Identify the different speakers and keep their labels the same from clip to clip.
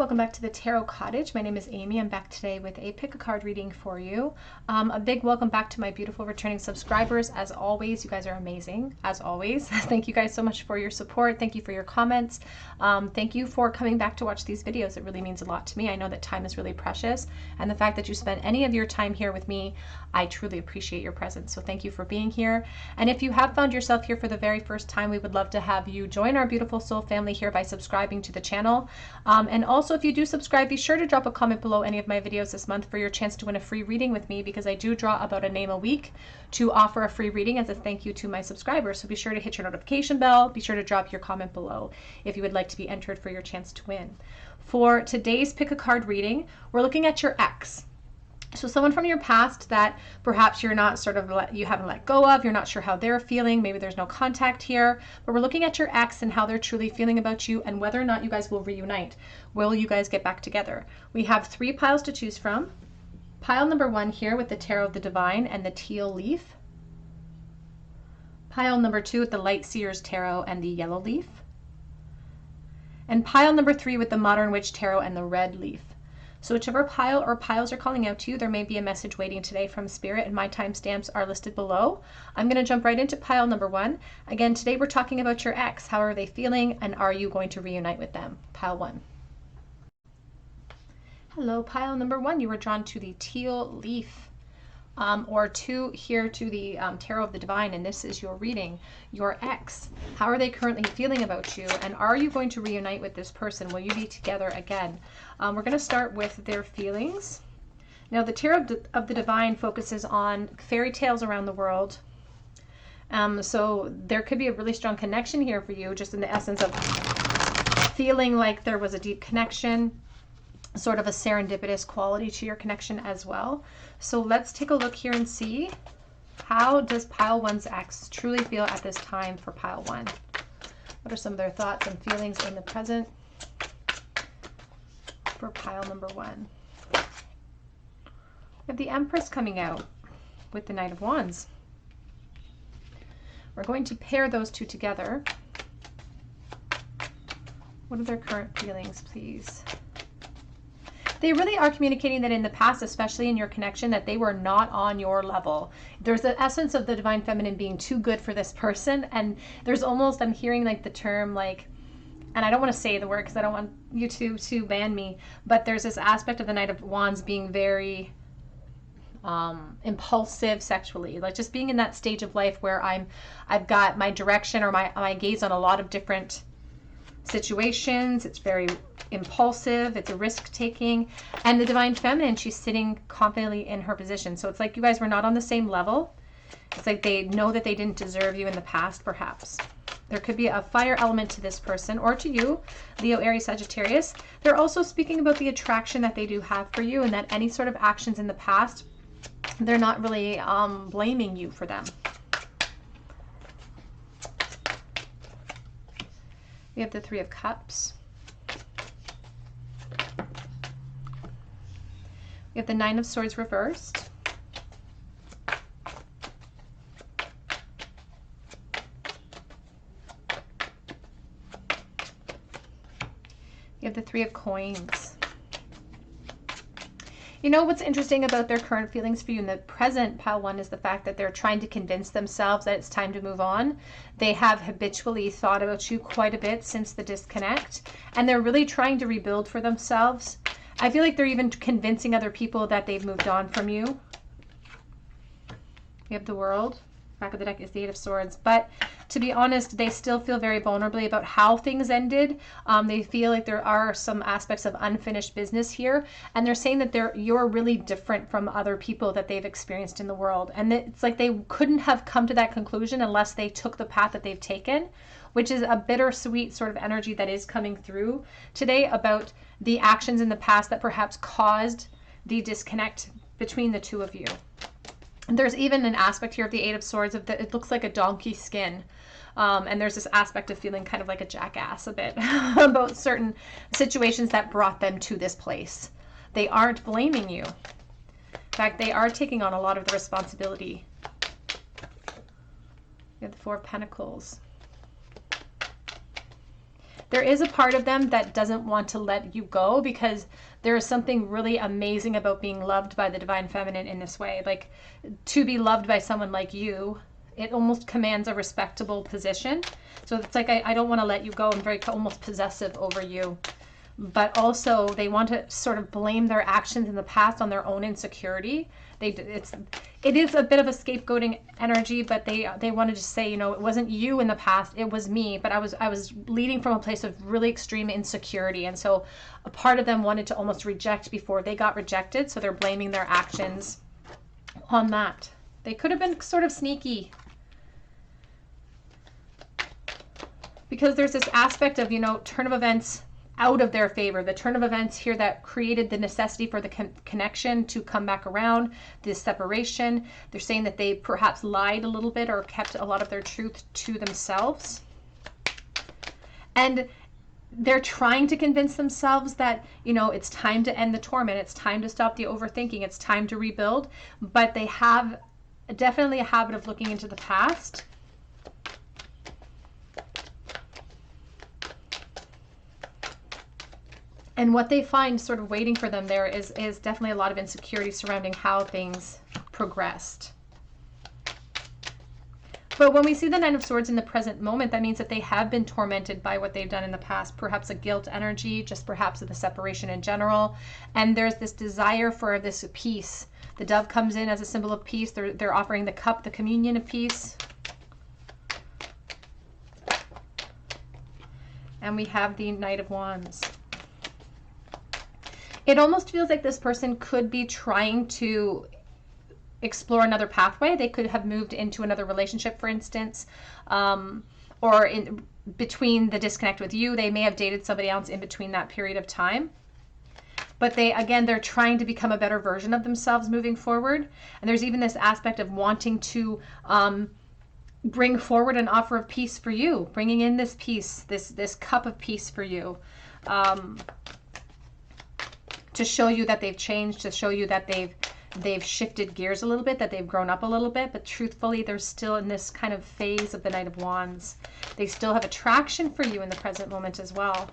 Speaker 1: welcome back to the Tarot Cottage. My name is Amy. I'm back today with a pick a card reading for you. A big welcome back to my beautiful returning subscribers. As always, you guys are amazing, as always. Thank you guys so much for your support. Thank you for your comments. Thank you for coming back to watch these videos. It really means a lot to me. I know that time is really precious, and the fact that you spend any of your time here with me, I truly appreciate your presence. So thank you for being here. And if you have found yourself here for the very first time, we would love to have you join our beautiful soul family here by subscribing to the channel. And also, if you do subscribe, be sure to drop a comment below any of my videos this month for your chance to win a free reading with me, because I do draw about a name a week to offer a free reading as a thank you to my subscribers. So be sure to hit your notification bell. Be sure to drop your comment below if you would like to be entered for your chance to win. For today's pick a card reading, we're looking at your ex. So someone from your past that perhaps you're not you haven't let go of, you're not sure how they're feeling, maybe there's no contact here, but we're looking at your ex and how they're truly feeling about you and whether or not you guys will reunite. Will you guys get back together? We have 3 piles to choose from. Pile number 1 here with the Tarot of the Divine and the teal leaf. Pile number 2 with the Light Seers Tarot and the yellow leaf. And pile number 3 with the Modern Witch Tarot and the red leaf. So whichever pile or piles are calling out to you, there may be a message waiting today from Spirit, and my timestamps are listed below. I'm going to jump right into pile number 1. Again, today we're talking about your ex. How are they feeling, and are you going to reunite with them? Pile 1. Hello, pile number 1. You were drawn to the teal leaf. Or 2 here to the Tarot of the Divine, and this is your reading. Your ex, how are they currently feeling about you, and are you going to reunite with this person? Will you be together again? We're going to start with their feelings. Now, the Tarot of the Divine focuses on fairy tales around the world. So there could be a really strong connection here for you, just in the essence of feeling like there was a deep connection, sort of a serendipitous quality to your connection as well. So let's take a look here and see, how does pile 1's ex truly feel at this time for pile 1? What are some of their thoughts and feelings in the present for pile number 1? We have the Empress coming out with the Knight of Wands. We're going to pair those two together. What are their current feelings, please? They really are communicating that in the past, especially in your connection, that they were not on your level. There's the essence of the Divine Feminine being too good for this person. And there's almost, I'm hearing like the term like, and I don't want to say the word because I don't want YouTube to ban me, but there's this aspect of the Knight of Wands being very impulsive sexually, like just being in that stage of life where I've got my direction or my gaze on a lot of different situations. It's very impulsive, it's a risk-taking, and the Divine Feminine, she's sitting confidently in her position. So it's like you guys were not on the same level. It's like they know that they didn't deserve you in the past, perhaps. There could be a fire element to this person or to you, Leo, Aries, Sagittarius. They're also speaking about the attraction that they do have for you, and that any sort of actions in the past, they're not really blaming you for them. We have the 3 of Cups. We have the 9 of Swords reversed. We have the 3 of Coins. You know what's interesting about their current feelings for you in the present, pile 1, is the fact that they're trying to convince themselves that it's time to move on. They have habitually thought about you quite a bit since the disconnect, and they're really trying to rebuild for themselves. I feel like they're even convincing other people that they've moved on from you. We have the World. Back of the deck is the 8 of Swords. But to be honest, they still feel very vulnerably about how things ended. They feel like there are some aspects of unfinished business here. And they're saying that you're really different from other people that they've experienced in the world. And it's like they couldn't have come to that conclusion unless they took the path that they've taken, which is a bittersweet sort of energy that is coming through today about the actions in the past that perhaps caused the disconnect between the two of you. There's even an aspect here of the 8 of Swords of it looks like a donkey skin. And there's this aspect of feeling kind of like a jackass a bit about certain situations that brought them to this place. They aren't blaming you. In fact, they are taking on a lot of the responsibility. You have the 4 of Pentacles. There is a part of them that doesn't want to let you go, because there is something really amazing about being loved by the divine feminine in this way. Like, to be loved by someone like you, it almost commands a respectable position. So it's like, I don't want to let you go. I'm very almost possessive over you. But also they want to sort of blame their actions in the past on their own insecurity. It is a bit of a scapegoating energy, but they want to just say, you know, it wasn't you in the past, it was me. But I was leading from a place of really extreme insecurity, and so a part of them wanted to almost reject before they got rejected. So they're blaming their actions on that. They could have been sort of sneaky, because there's this aspect of, you know, turn of events out of their favor. The turn of events here that created the necessity for the connection to come back around, this separation. They're saying that they perhaps lied a little bit or kept a lot of their truth to themselves. And they're trying to convince themselves that, you know, it's time to end the torment. It's time to stop the overthinking. It's time to rebuild. But they have definitely a habit of looking into the past. And what they find sort of waiting for them there is definitely a lot of insecurity surrounding how things progressed. But when we see the Nine of Swords in the present moment, that means that they have been tormented by what they've done in the past, perhaps a guilt energy, just perhaps of the separation in general. And there's this desire for this peace. The dove comes in as a symbol of peace. They're offering the cup, the communion of peace. And we have the Knight of Wands. It almost feels like this person could be trying to explore another pathway. They could have moved into another relationship, for instance, or in between the disconnect with you. They may have dated somebody else in between that period of time. But they're trying to become a better version of themselves moving forward. And there's even this aspect of wanting to bring forward an offer of peace for you, bringing in this peace, this cup of peace for you. To show you that they've changed, to show you that they've shifted gears a little bit, that they've grown up a little bit, but truthfully, they're still in this kind of phase of the Knight of Wands. They still have attraction for you in the present moment as well.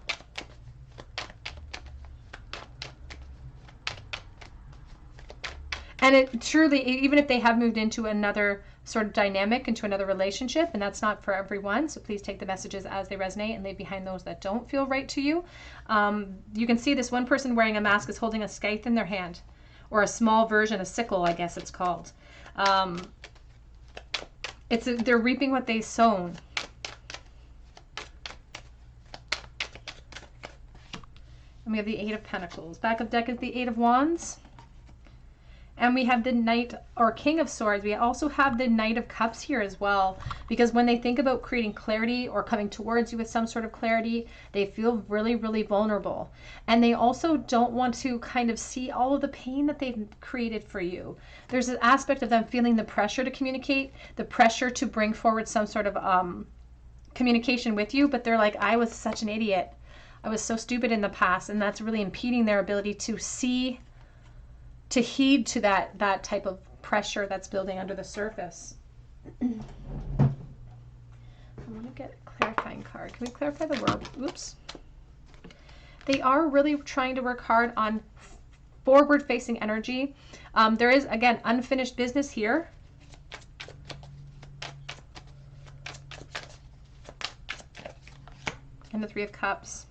Speaker 1: And it truly, even if they have moved into another sort of dynamic, into another relationship, and that's not for everyone, so please take the messages as they resonate and leave behind those that don't feel right to you. You can see this one person wearing a mask is holding a scythe in their hand, or a small version, a sickle, I guess it's called. They're reaping what they sown. And we have the Eight of Pentacles. Back of deck is the Eight of Wands. And we have the Knight or King of Swords. We also have the Knight of Cups here as well, because when they think about creating clarity or coming towards you with some sort of clarity, they feel really, really vulnerable. And they also don't want to kind of see all of the pain that they've created for you. There's an aspect of them feeling the pressure to communicate, the pressure to bring forward some sort of communication with you, but they're like, I was such an idiot. I was so stupid in the past, and that's really impeding their ability to see, to heed to that type of pressure that's building under the surface. I want to get a clarifying card. Can we clarify the word? Oops. They are really trying to work hard on forward-facing energy. There is, again, unfinished business here. And the Three of Cups.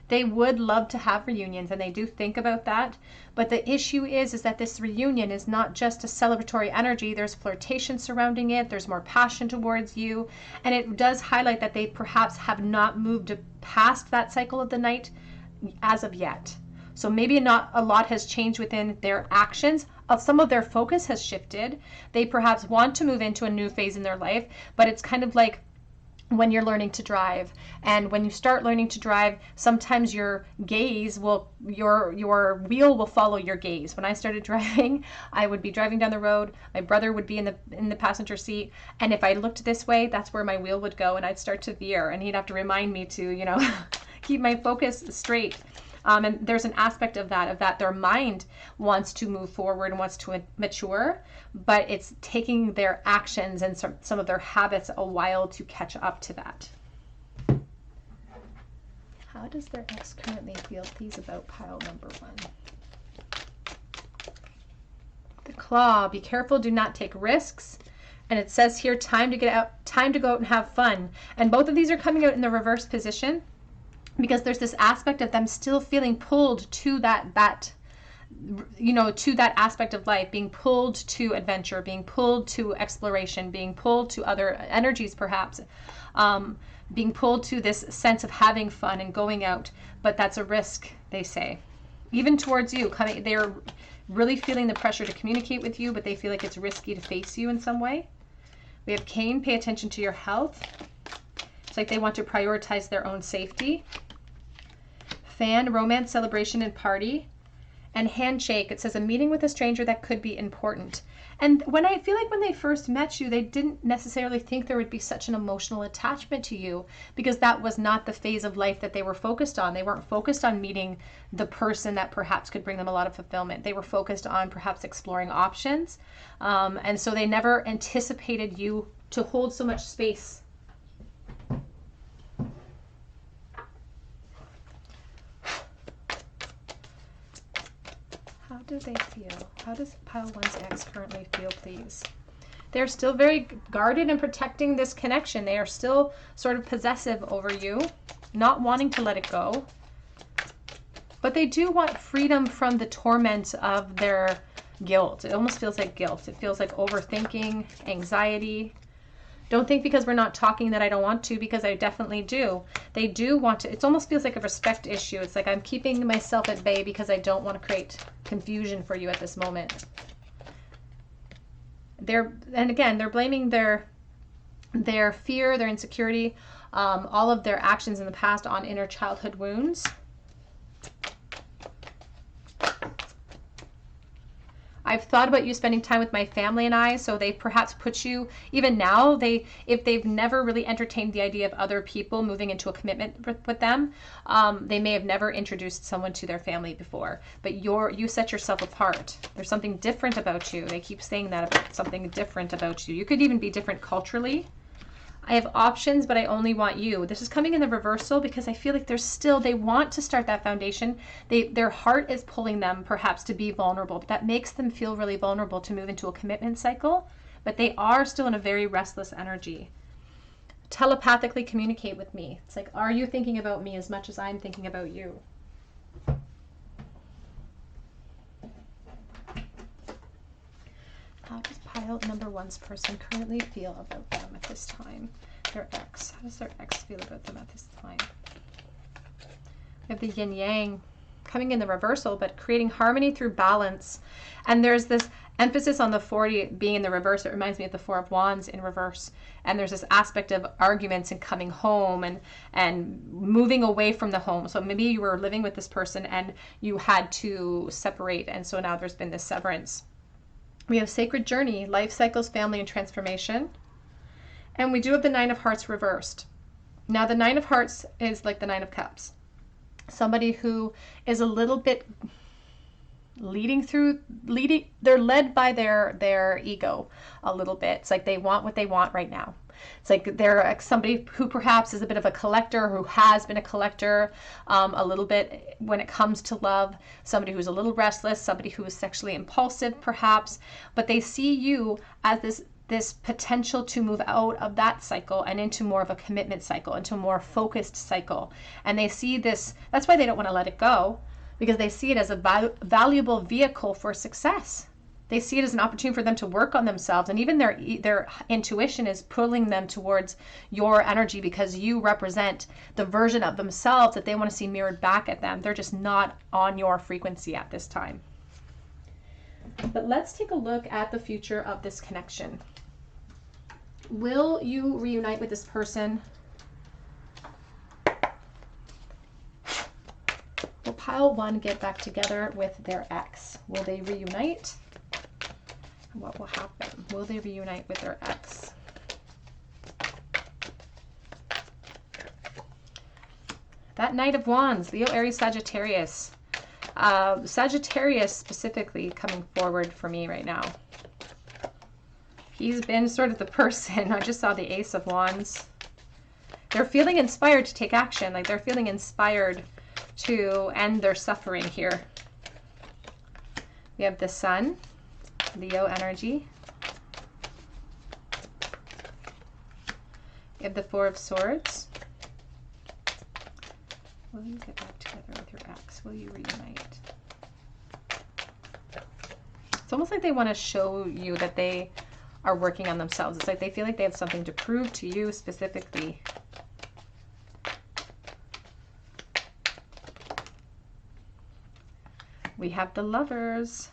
Speaker 1: They would love to have reunions, and they do think about that. But the issue is that this reunion is not just a celebratory energy. There's flirtation surrounding it. There's more passion towards you. And it does highlight that they perhaps have not moved past that cycle of the night as of yet. So maybe not a lot has changed within their actions. Some of their focus has shifted. They perhaps want to move into a new phase in their life, but it's kind of like when you're learning to drive, and when you start learning to drive, sometimes your gaze will, your wheel will follow your gaze. When I started driving, I would be driving down the road, my brother would be in the passenger seat, and if I looked this way, that's where my wheel would go, and I'd start to veer, and he'd have to remind me to, you know, keep my focus straight. And there's an aspect of that their mind wants to move forward and wants to mature, but it's taking their actions and some of their habits a while to catch up to that. How does their ex currently feel, please, about pile number 1? The Claw. Be careful. Do not take risks. And it says here, time to get out, time to go out and have fun. And both of these are coming out in the reverse position because there's this aspect of them still feeling pulled to that you know, to that aspect of life, being pulled to adventure, being pulled to exploration, being pulled to other energies, perhaps, being pulled to this sense of having fun and going out. But that's a risk, they say, even towards you. They're really feeling the pressure to communicate with you, but they feel like it's risky to face you in some way. We have Cane. Pay attention to your health. It's like they want to prioritize their own safety. Fan. Romance, celebration, and party. And Handshake. It says a meeting with a stranger that could be important. And I feel like when they first met you, they didn't necessarily think there would be such an emotional attachment to you, because that was not the phase of life that they were focused on. They weren't focused on meeting the person that perhaps could bring them a lot of fulfillment. They were focused on perhaps exploring options. And so they never anticipated you to hold so much space. How do they feel? How does pile 1's ex currently feel, please? They're still very guarded and protecting this connection. They are still sort of possessive over you, not wanting to let it go. But they do want freedom from the torment of their guilt. It almost feels like guilt. It feels like overthinking, anxiety. Don't think because we're not talking that I don't want to, because I definitely do. They do want to. It almost feels like a respect issue. It's like I'm keeping myself at bay because I don't want to create confusion for you at this moment. And again, they're blaming their fear, their insecurity, all of their actions in the past on inner childhood wounds. I've thought about you spending time with my family and I, so they perhaps put you, even now, if they've never really entertained the idea of other people moving into a commitment with them, they may have never introduced someone to their family before, but you set yourself apart. There's something different about you. They keep saying that, about something different about you. You could even be different culturally. I have options, but I only want you. This is coming in the reversal because I feel like they want to start that foundation. Their heart is pulling them perhaps to be vulnerable, but that makes them feel really vulnerable to move into a commitment cycle, but they are still in a very restless energy. Telepathically communicate with me. It's like, are you thinking about me as much as I'm thinking about you? How does pile number 1's person currently feel about them at this time? Their ex. How does their ex feel about them at this time? We have the yin yang coming in the reversal, but creating harmony through balance. And there's this emphasis on the 40 being in the reverse. It reminds me of the 4 of Wands in reverse. And there's this aspect of arguments and coming home and moving away from the home. So maybe you were living with this person and you had to separate. And so now there's been this severance. We have Sacred Journey, Life Cycles, Family, and Transformation. And we do have the 9 of Hearts reversed. Now the 9 of Hearts is like the 9 of Cups. Somebody who is a little bit they're led by their ego a little bit. It's like they want what they want right now. It's like they're somebody who perhaps is a bit of a collector, who has been a collector a little bit when it comes to love, somebody who's a little restless, somebody who is sexually impulsive perhaps, but they see you as this potential to move out of that cycle and into more of a commitment cycle, into a more focused cycle. And they see this, that's why they don't want to let it go, because they see it as a valuable vehicle for success. They see it as an opportunity for them to work on themselves, and even their intuition is pulling them towards your energy because you represent the version of themselves that they want to see mirrored back at them. They're just not on your frequency at this time. But let's take a look at the future of this connection. Will you reunite with this person? Will pile 1 get back together with their ex? Will they reunite? What will happen? Will they reunite with their ex? That Knight of Wands, Leo, Aries, Sagittarius. Sagittarius specifically coming forward for me right now. He's been sort of the person. I just saw the Ace of Wands. they're feeling inspired to take action. Like they're feeling inspired to end their suffering here. We have the Sun, Leo energy. We have the Four of Swords. Will you get back together with your ex? Will you reunite? It's almost like they want to show you that they are working on themselves. It's like they feel like they have something to prove to you specifically. We have the Lovers.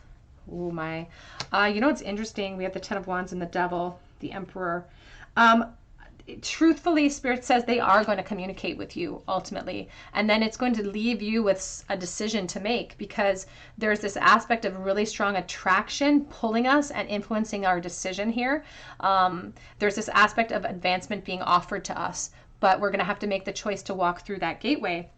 Speaker 1: Oh my. You know what's interesting? We have the Ten of Wands and the Devil, the Emperor. Truthfully, Spirit says they are going to communicate with you ultimately. And then it's going to leave you with a decision to make, because there's this aspect of really strong attraction pulling us and influencing our decision here. There's this aspect of advancement being offered to us, but we're going to have to make the choice to walk through that gateway.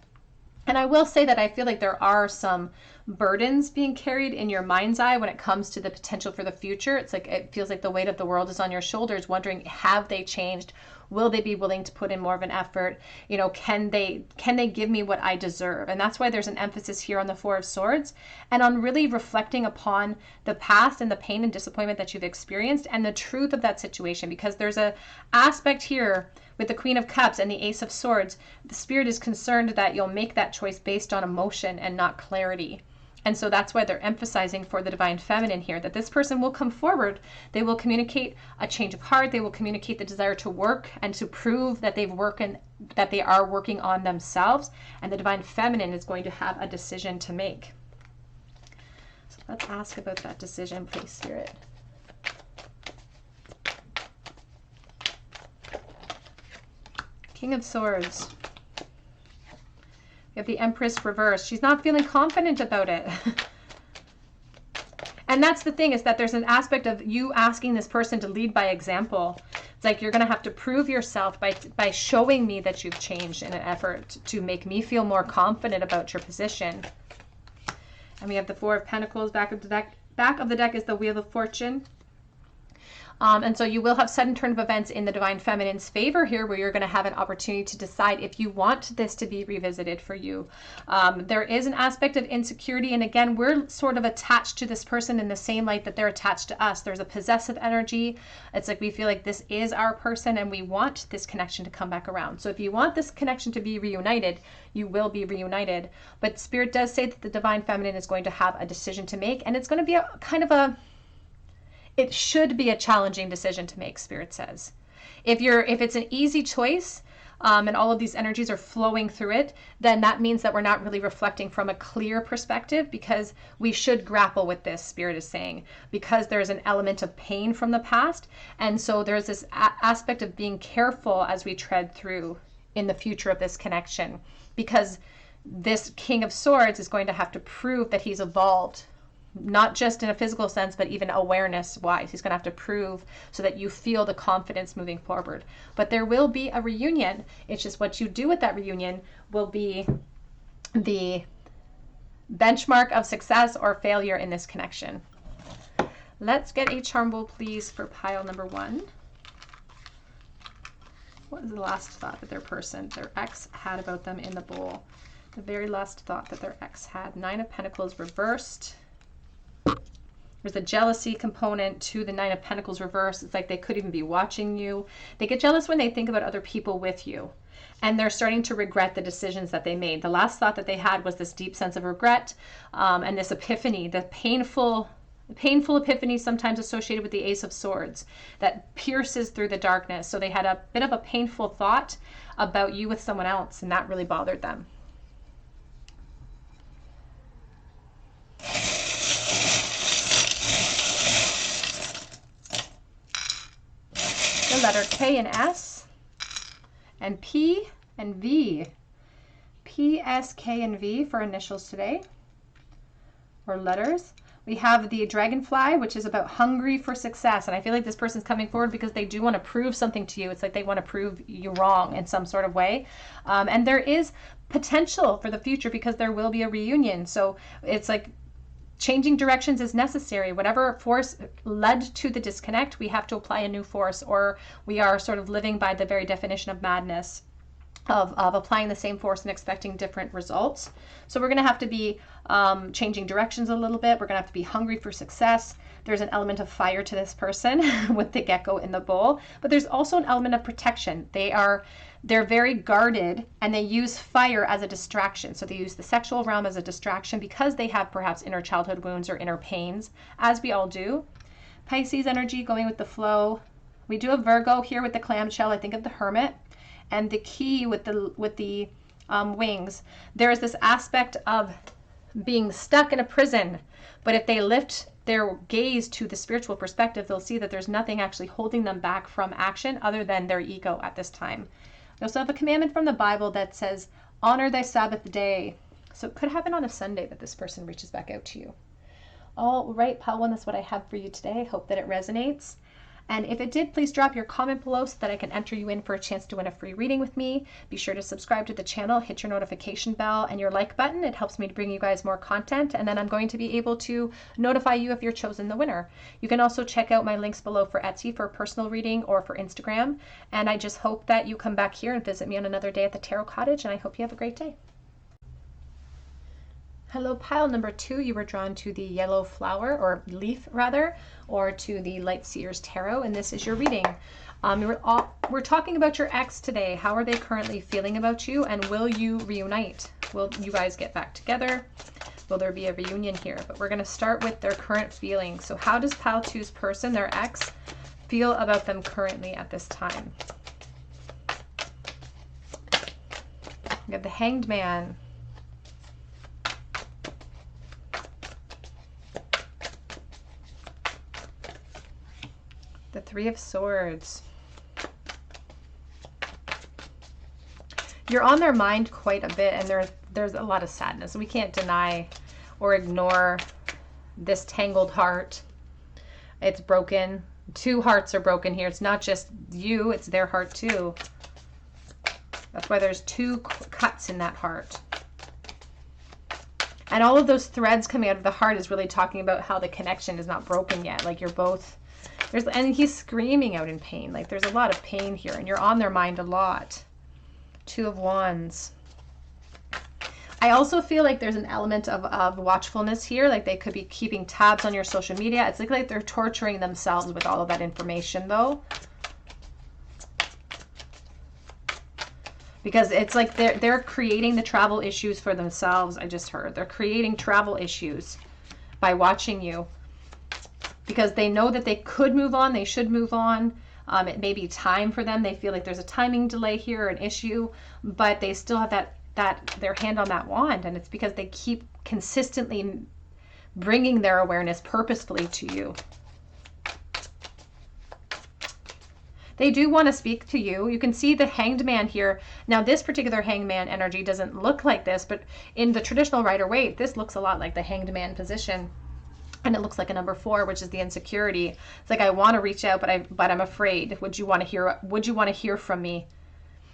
Speaker 1: And I will say that I feel like there are some burdens being carried in your mind's eye when it comes to the potential for the future. It's like it feels like the weight of the world is on your shoulders, wondering, have they changed? Will they be willing to put in more of an effort? You know, can they give me what I deserve? And that's why there's an emphasis here on the Four of Swords and on really reflecting upon the past and the pain and disappointment that you've experienced and the truth of that situation, because there's a aspect here with the Queen of Cups and the Ace of Swords. The Spirit is concerned that you'll make that choice based on emotion and not clarity. And so that's why they're emphasizing for the Divine Feminine here that this person will come forward. They will communicate a change of heart. They will communicate the desire to work and to prove that that they are working on themselves. And the Divine Feminine is going to have a decision to make. So let's ask about that decision, please, Spirit. King of Swords. We have the Empress reversed. She's not feeling confident about it. And that's the thing, is that there's an aspect of you asking this person to lead by example. It's like you're going to have to prove yourself by showing me that you've changed in an effort to make me feel more confident about your position. And we have the Four of Pentacles. Back of the deck is the Wheel of Fortune. And so you will have sudden turn of events in the Divine Feminine's favor here, where you're going to have an opportunity to decide if you want this to be revisited for you. There is an aspect of insecurity. And again, we're sort of attached to this person in the same light that they're attached to us. There's a possessive energy. It's like we feel like this is our person and we want this connection to come back around. So if you want this connection to be reunited, you will be reunited. But Spirit does say that the Divine Feminine is going to have a decision to make. And it's going to be a kind of it should be a challenging decision to make, Spirit says. If it's an easy choice and all of these energies are flowing through it, then that means that we're not really reflecting from a clear perspective, because we should grapple with this, Spirit is saying, because there's an element of pain from the past. And so there's this aspect of being careful as we tread through in the future of this connection, because this King of Swords is going to have to prove that he's evolved, not just in a physical sense, but even awareness wise. He's going to have to prove so that you feel the confidence moving forward. But there will be a reunion. It's just what you do with that reunion will be the benchmark of success or failure in this connection. Let's get a charm bowl, please, for pile number 1. What is the last thought that their ex had about them in the bowl? The very last thought that their ex had. 9 of Pentacles reversed. There's a jealousy component to the 9 of Pentacles reversed. It's like they could even be watching you. They get jealous when they think about other people with you. And they're starting to regret the decisions that they made. The last thought that they had was this deep sense of regret and this epiphany, the painful epiphany sometimes associated with the Ace of Swords that pierces through the darkness. So they had a bit of a painful thought about you with someone else, and that really bothered them. The letter K and S and P and V. P, S, K, and V for initials today, or letters. We have the dragonfly, which is about hungry for success. And I feel like this person's coming forward because they do want to prove something to you. It's like they want to prove you wrong in some sort of way. And there is potential for the future because there will be a reunion. So it's like changing directions is necessary. Whatever force led to the disconnect, we have to apply a new force, or we are sort of living by the very definition of madness. of applying the same force and expecting different results. So we're going to have to be changing directions a little bit. We're going to have to be hungry for success. There's an element of fire to this person with the gecko in the bowl, but there's also an element of protection. They're very guarded, and they use fire as a distraction. So they use the sexual realm as a distraction because they have perhaps inner childhood wounds or inner pains, as we all do. Pisces energy going with the flow. We do a Virgo here with the clamshell. I think of the Hermit. And the key with the wings, there is this aspect of being stuck in a prison. But if they lift their gaze to the spiritual perspective, they'll see that there's nothing actually holding them back from action other than their ego at this time. We also have a commandment from the Bible that says, honor thy Sabbath day. So it could happen on a Sunday that this person reaches back out to you. All right, Pile One, that's what I have for you today. I hope that it resonates. And if it did, please drop your comment below so that I can enter you in for a chance to win a free reading with me. Be sure to subscribe to the channel, hit your notification bell and your like button. It helps me to bring you guys more content, and then I'm going to be able to notify you if you're chosen the winner. You can also check out my links below for Etsy for a personal reading or for Instagram. And I just hope that you come back here and visit me on another day at the Tarot Cottage, and I hope you have a great day. Hello, pile number 2. You were drawn to the yellow flower, or leaf rather, or to the Light Seers Tarot, and this is your reading. We're talking about your ex today. How are they currently feeling about you, and will you reunite? Will you guys get back together? Will there be a reunion here? But we're going to start with their current feelings. So how does pile 2's person, their ex, feel about them currently at this time? We have the Hanged Man. The Three of Swords. You're on their mind quite a bit, and there's a lot of sadness. We can't deny or ignore this tangled heart. It's broken. 2 hearts are broken here. It's not just you, it's their heart too. That's why there's 2 cuts in that heart. And all of those threads coming out of the heart is really talking about how the connection is not broken yet. Like you're both... and he's screaming out in pain. Like there's a lot of pain here, and you're on their mind a lot. 2 of Wands. I also feel like there's an element of watchfulness here. Like they could be keeping tabs on your social media. It's like they're torturing themselves with all of that information though. Because it's like they're creating the travel issues for themselves. I just heard. They're creating travel issues by watching you. Because they know that they could move on, they should move on. It may be time for them. They feel like there's a timing delay here, an issue, but they still have their hand on that wand, and it's because they keep consistently bringing their awareness purposefully to you. They do want to speak to you. You can see the Hanged Man here. Now, this particular Hanged Man energy doesn't look like this, but in the traditional Rider-Waite, this looks a lot like the Hanged Man position. And it looks like a number 4, which is the insecurity. It's like I want to reach out, but I'm afraid. Would you want to hear from me?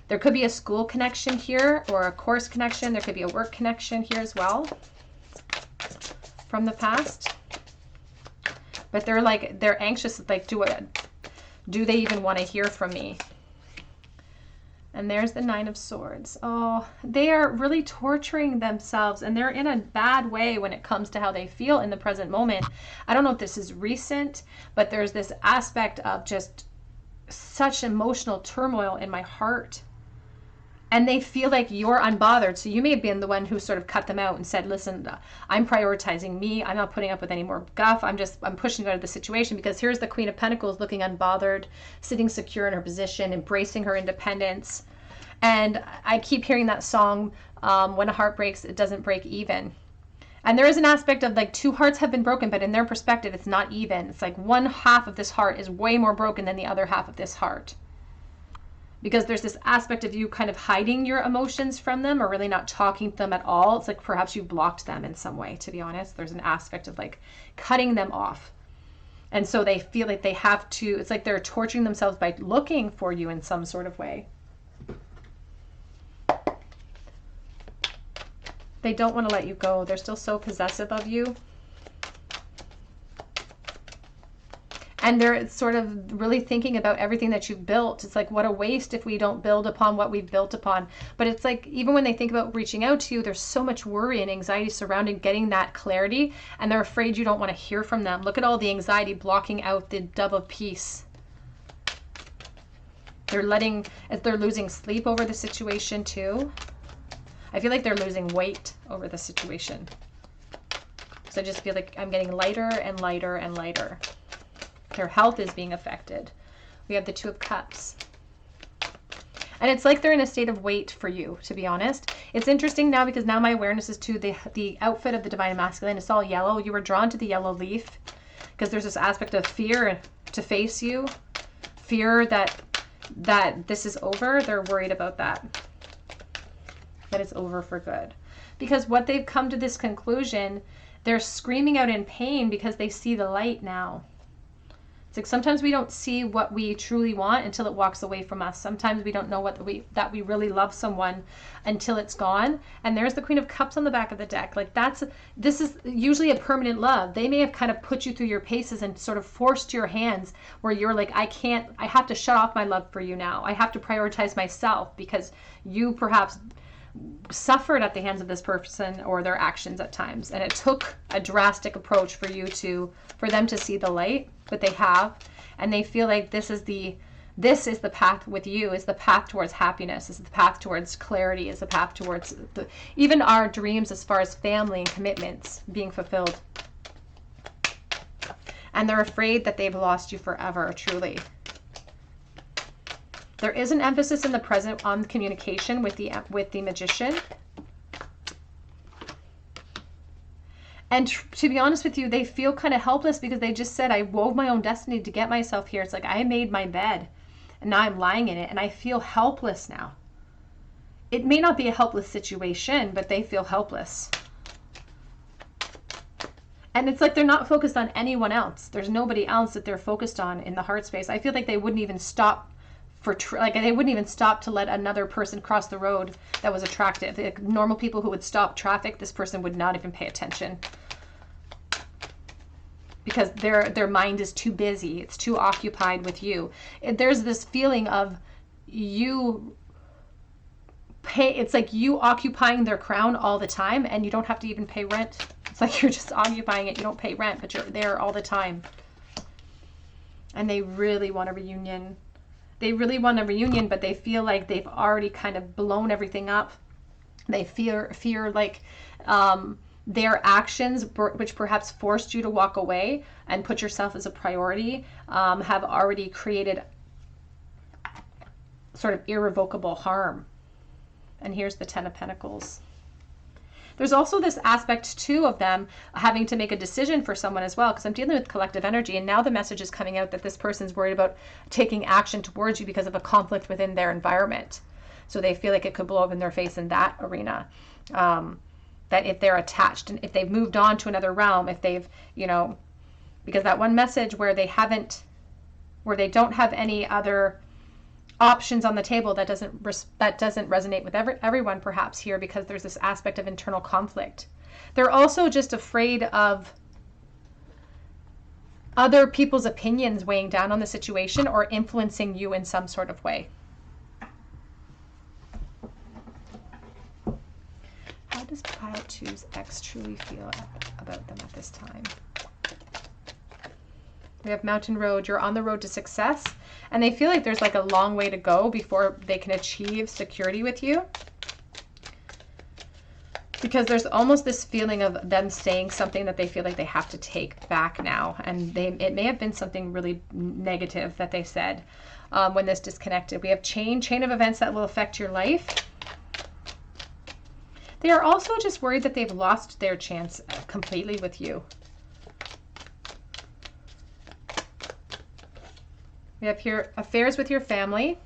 Speaker 1: There could be a school connection here, or a course connection. There could be a work connection here as well from the past. But they're anxious. Like, do they even want to hear from me? And there's the 9 of Swords. Oh, they are really torturing themselves, and they're in a bad way when it comes to how they feel in the present moment. I don't know if this is recent, but there's this aspect of just such emotional turmoil in my heart. And they feel like you're unbothered. So you may have been the one who sort of cut them out and said, listen, I'm prioritizing me. I'm not putting up with any more guff. I'm pushing out of the situation, because here's the Queen of Pentacles looking unbothered, sitting secure in her position, embracing her independence. And I keep hearing that song, when a heart breaks, it doesn't break even. And there is an aspect of like 2 hearts have been broken, but in their perspective, it's not even. It's like one half of this heart is way more broken than the other half of this heart. Because there's this aspect of you kind of hiding your emotions from them, or really not talking to them at all. It's like perhaps you've blocked them in some way, to be honest. There's an aspect of like cutting them off. And so they feel like they have to, it's like they're torturing themselves by looking for you in some sort of way. They don't want to let you go. They're still so possessive of you. And they're sort of really thinking about everything that you've built. It's like, what a waste if we don't build upon what we've built upon. But it's like, even when they think about reaching out to you, there's so much worry and anxiety surrounding getting that clarity. And they're afraid you don't want to hear from them. Look at all the anxiety blocking out the dove of peace. They're losing sleep over the situation too. I feel like they're losing weight over the situation. So I just feel like I'm getting lighter and lighter and lighter. Their health is being affected. We have the Two of Cups. And it's like they're in a state of wait for you, to be honest. It's interesting now because now my awareness is to the outfit of the Divine Masculine. It's all yellow. You were drawn to the yellow leaf because there's this aspect of fear to face you. Fear that this is over. They're worried about that. That it's over for good. Because what they've come to this conclusion, they're screaming out in pain because they see the light now. It's like sometimes we don't see what we truly want until it walks away from us. Sometimes we don't know that we really love someone until it's gone. And there's the Queen of Cups on the back of the deck. Like this is usually a permanent love. They may have kind of put you through your paces and sort of forced your hands where you're like, I have to shut off my love for you now. I have to prioritize myself because you perhaps suffered at the hands of this person or their actions at times, and it took a drastic approach for them to see the light, but they have, and they feel like this is the path with you, is the path towards happiness, is the path towards clarity, is the path towards even our dreams as far as family and commitments being fulfilled. And they're afraid that they've lost you forever, truly. There is an emphasis in the present on communication with the Magician. And to be honest with you, they feel kind of helpless because they just said, I wove my own destiny to get myself here. It's like I made my bed and now I'm lying in it and I feel helpless now. It may not be a helpless situation, but they feel helpless. And it's like they're not focused on anyone else. There's nobody else that they're focused on in the heart space. I feel like they wouldn't even stop they wouldn't even stop to let another person cross the road that was attractive. Like normal people who would stop traffic, this person would not even pay attention because their mind is too busy. It's too occupied with you. There's this feeling of it's like you occupying their crown all the time and you don't have to even pay rent. It's like you're just occupying it. You don't pay rent, but you're there all the time. And they really want a reunion. They really want a reunion, but they feel like they've already kind of blown everything up. They fear like their actions, which perhaps forced you to walk away and put yourself as a priority, have already created sort of irrevocable harm. And here's the Ten of Pentacles. There's also this aspect too of them having to make a decision for someone as well, because I'm dealing with collective energy, and now the message is coming out that this person's worried about taking action towards you because of a conflict within their environment. So they feel like it could blow up in their face in that arena. That if they're attached and if they've moved on to another realm, if they've, because that one message where they don't have any other options on the table, that doesn't resonate with everyone perhaps here, because there's this aspect of internal conflict. They're also just afraid of other people's opinions weighing down on the situation or influencing you in some sort of way. How does Pile 2's ex truly feel about them at this time? We have Mountain Road. You're on the road to success, and they feel like there's like a long way to go before they can achieve security with you, because there's almost this feeling of them saying something that they feel like they have to take back now, and it may have been something really negative that they said when this disconnected. We have chain of events that will affect your life. They are also just worried that they've lost their chance completely with you. We have here affairs with your family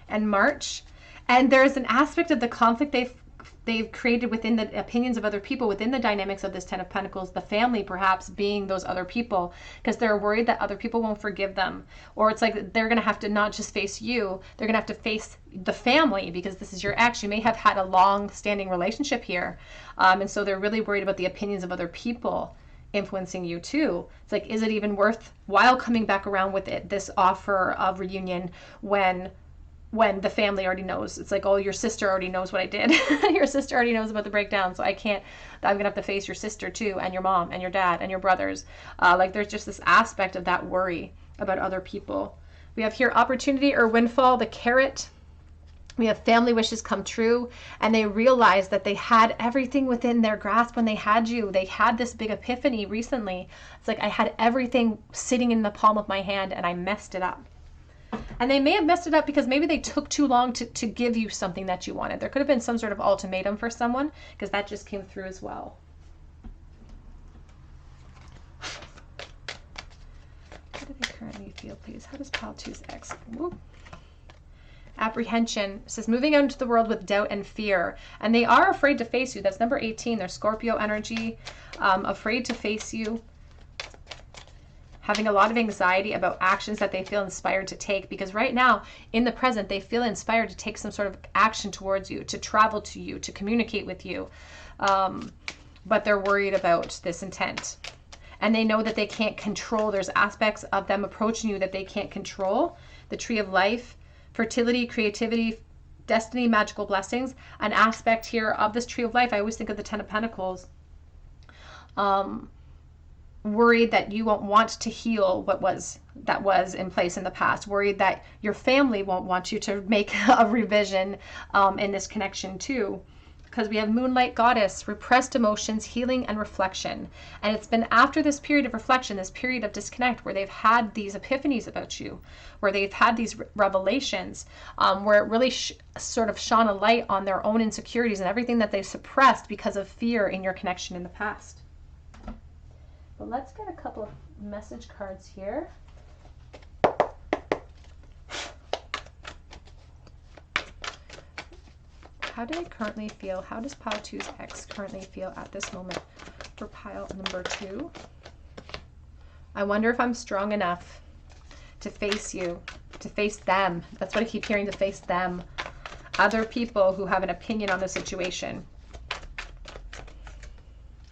Speaker 1: and March. And there's an aspect of the conflict they've created within the opinions of other people, within the dynamics of this Ten of Pentacles, the family perhaps being those other people, because they're worried that other people won't forgive them. Or it's like they're going to have to not just face you, they're going to have to face the family, because this is your ex. You may have had a long-standing relationship here. And so they're really worried about the opinions of other people influencing you too. It's like, is it even worthwhile coming back around with this offer of reunion when the family already knows? It's like, oh, your sister already knows what I did. Your sister already knows about the breakdown, so I'm gonna have to face your sister too, and your mom and your dad and your brothers. Like, there's just this aspect of that worry about other people. We have here opportunity or windfall, the carrot. We have family wishes come true, and they realize that they had everything within their grasp when they had you. They had this big epiphany recently. It's like, I had everything sitting in the palm of my hand and I messed it up. And they may have messed it up because maybe they took too long to give you something that you wanted. There could have been some sort of ultimatum for someone, because that just came through as well. How do they currently feel, please? How does Pile 2's ex? Whoop. Apprehension says moving out into the world with doubt and fear, and they are afraid to face you. That's number 18. They're Scorpio energy, afraid to face you, having a lot of anxiety about actions that they feel inspired to take, because right now in the present they feel inspired to take some sort of action towards you, to travel to you, to communicate with you, but they're worried about this intent, and they know that they can't control. There's aspects of them approaching you that they can't control. The Tree of Life, fertility, creativity, destiny, magical blessings. An aspect here of this Tree of Life, I always think of the Ten of Pentacles. Worried that you won't want to heal that was in place in the past. Worried that your family won't want you to make a revision in this connection too. Because we have Moonlight Goddess, repressed emotions, healing, and reflection. And it's been after this period of reflection, this period of disconnect, where they've had these epiphanies about you, where they've had these revelations, where it really sort of shone a light on their own insecurities and everything that they suppressed because of fear in your connection in the past. But let's get a couple of message cards here. How do they currently feel? How does Pile 2's ex currently feel at this moment for pile number 2? I wonder if I'm strong enough to face you, to face them. That's what I keep hearing, to face them. Other people who have an opinion on the situation.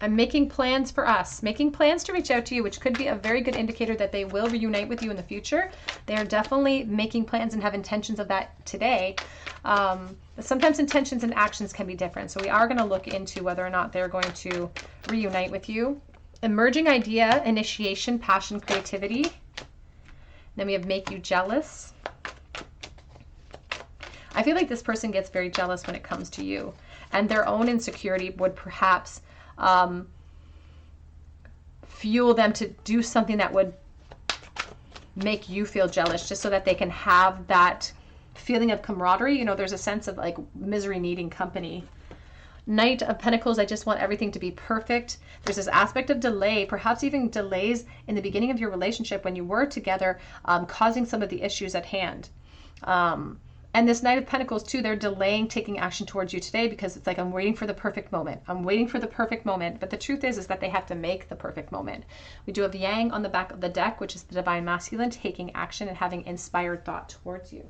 Speaker 1: I'm making plans for us, making plans to reach out to you, which could be a very good indicator that they will reunite with you in the future. They are definitely making plans and have intentions of that today. But sometimes intentions and actions can be different. So we are going to look into whether or not they're going to reunite with you. Emerging idea, initiation, passion, creativity. Then we have make you jealous. I feel like this person gets very jealous when it comes to you, and their own insecurity would perhaps fuel them to do something that would make you feel jealous, just so that they can have that feeling of camaraderie. You know, there's a sense of like misery needing company. Knight of Pentacles, I just want everything to be perfect. There's this aspect of delay, perhaps even delays in the beginning of your relationship when you were together, causing some of the issues at hand. And this Knight of Pentacles too, they're delaying taking action towards you today because it's like, I'm waiting for the perfect moment. I'm waiting for the perfect moment. But the truth is that they have to make the perfect moment. We do have Yang on the back of the deck, which is the Divine Masculine, taking action and having inspired thought towards you.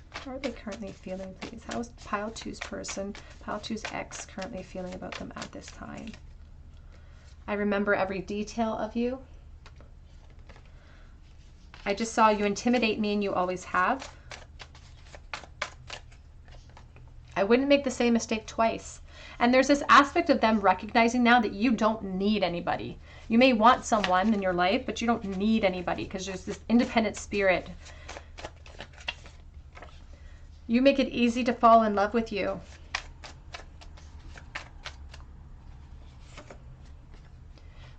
Speaker 1: How are they currently feeling, please? How is Pile 2's person, Pile 2's ex, currently feeling about them at this time? I remember every detail of you. I just saw you intimidate me, and you always have. I wouldn't make the same mistake twice. And there's this aspect of them recognizing now that you don't need anybody. You may want someone in your life, but you don't need anybody, because there's this independent spirit. You make it easy to fall in love with you.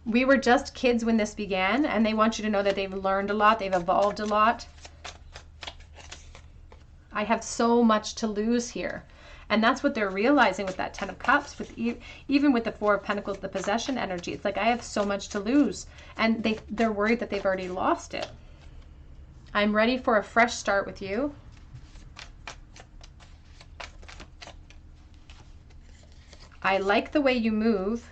Speaker 1: We were just kids when this began, and they want you to know that they've learned a lot, they've evolved a lot. I have so much to lose here. And that's what they're realizing with that Ten of Cups, with even with the Four of Pentacles, the possession energy. It's like, I have so much to lose. And they're worried that they've already lost it. I'm ready for a fresh start with you. I like the way you move,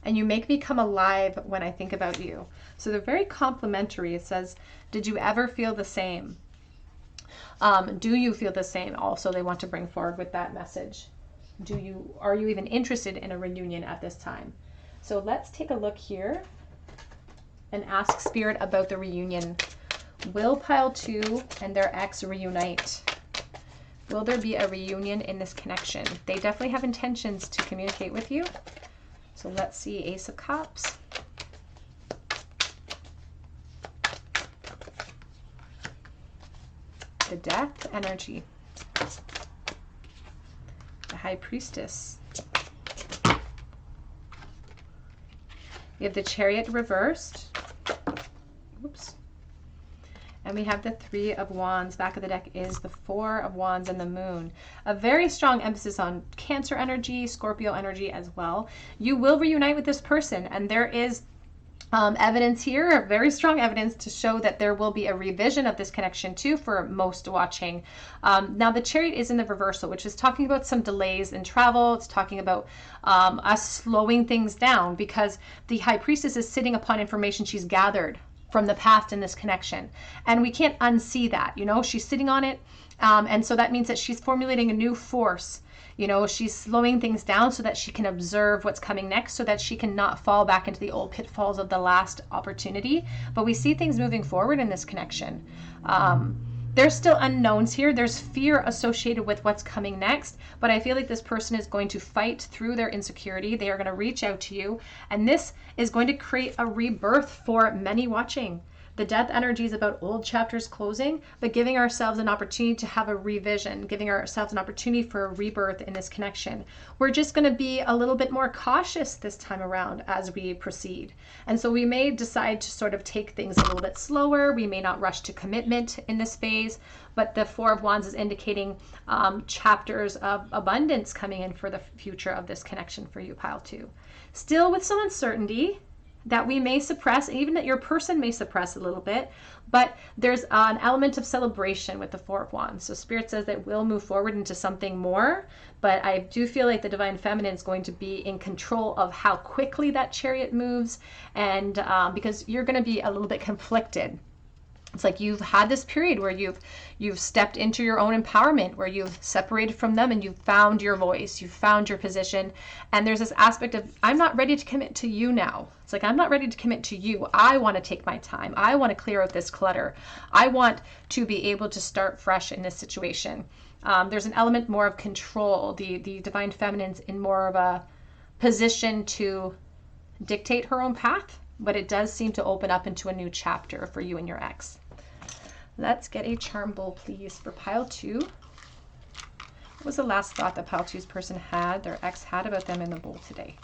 Speaker 1: and you make me come alive when I think about you. So they're very complimentary. It says, did you ever feel the same? Do you feel the same? Also, they want to bring forward with that message. Are you even interested in a reunion at this time? So let's take a look here and ask Spirit about the reunion. Will pile 2 and their ex reunite? Will there be a reunion in this connection? They definitely have intentions to communicate with you. So let's see, Ace of Cups. The Death energy. The High Priestess. We have the Chariot reversed. Oops. And we have the 3 of Wands. Back of the deck is the 4 of Wands and the Moon. A very strong emphasis on Cancer energy, Scorpio energy as well. You will reunite with this person, and there is evidence here, very strong evidence to show that there will be a revision of this connection too for most watching. Now the Chariot is in the reversal, which is talking about some delays in travel. It's talking about us slowing things down because the High Priestess is sitting upon information she's gathered from the past in this connection. And we can't unsee that, you know, she's sitting on it. And so that means that she's formulating a new force. You know, she's slowing things down so that she can observe what's coming next, so that she can not fall back into the old pitfalls of the last opportunity. But we see things moving forward in this connection. There's still unknowns here. There's fear associated with what's coming next, but I feel like this person is going to fight through their insecurity. They are going to reach out to you, and this is going to create a rebirth for many watching. The Death energy is about old chapters closing, but giving ourselves an opportunity to have a revision, giving ourselves an opportunity for a rebirth in this connection. We're just going to be a little bit more cautious this time around as we proceed. And so we may decide to sort of take things a little bit slower. We may not rush to commitment in this phase, but the 4 of Wands is indicating chapters of abundance coming in for the future of this connection for you, pile 2. Still with some uncertainty that we may suppress, even that your person may suppress a little bit, but there's an element of celebration with the 4 of Wands. So Spirit says that we'll move forward into something more, but I do feel like the Divine Feminine is going to be in control of how quickly that Chariot moves, and because you're going to be a little bit conflicted. It's like you've had this period where you've stepped into your own empowerment, where you've separated from them and you've found your voice, you've found your position. And there's this aspect of, I'm not ready to commit to you now. It's like, I'm not ready to commit to you. I want to take my time. I want to clear out this clutter. I want to be able to start fresh in this situation. There's an element more of control. The Divine Feminine's in more of a position to dictate her own path, but it does seem to open up into a new chapter for you and your ex. Let's get a charm bowl, please, for pile 2. What was the last thought that pile 2's person had, their ex had about them in the bowl today?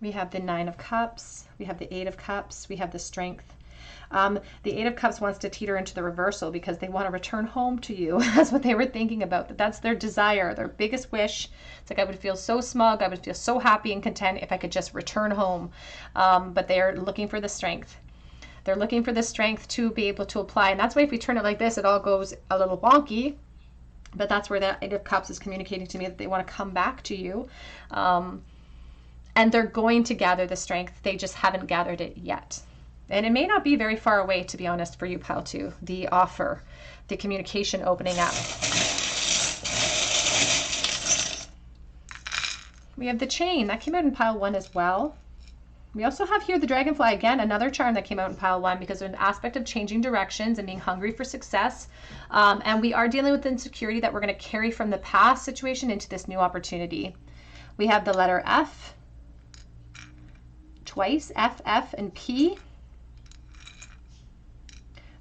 Speaker 1: We have the 9 of Cups. We have the 8 of Cups. We have the Strength. The 8 of Cups wants to teeter into the reversal because they want to return home to you. That's what they were thinking about. That's their desire, their biggest wish. It's like, I would feel so smug. I would feel so happy and content if I could just return home. But they are looking for the strength. They're looking for the strength to be able to apply. And that's why if we turn it like this, it all goes a little wonky. But that's where the 8 of Cups is communicating to me that they want to come back to you. And they're going to gather the strength. They just haven't gathered it yet. And it may not be very far away, to be honest, for you, pile 2. The offer, the communication opening up. We have the chain. That came out in pile 1 as well. We also have here the dragonfly, again, another charm that came out in pile 1 because there's an aspect of changing directions and being hungry for success. And we are dealing with insecurity that we're going to carry from the past situation into this new opportunity. We have the letter F, twice, F, F, and P.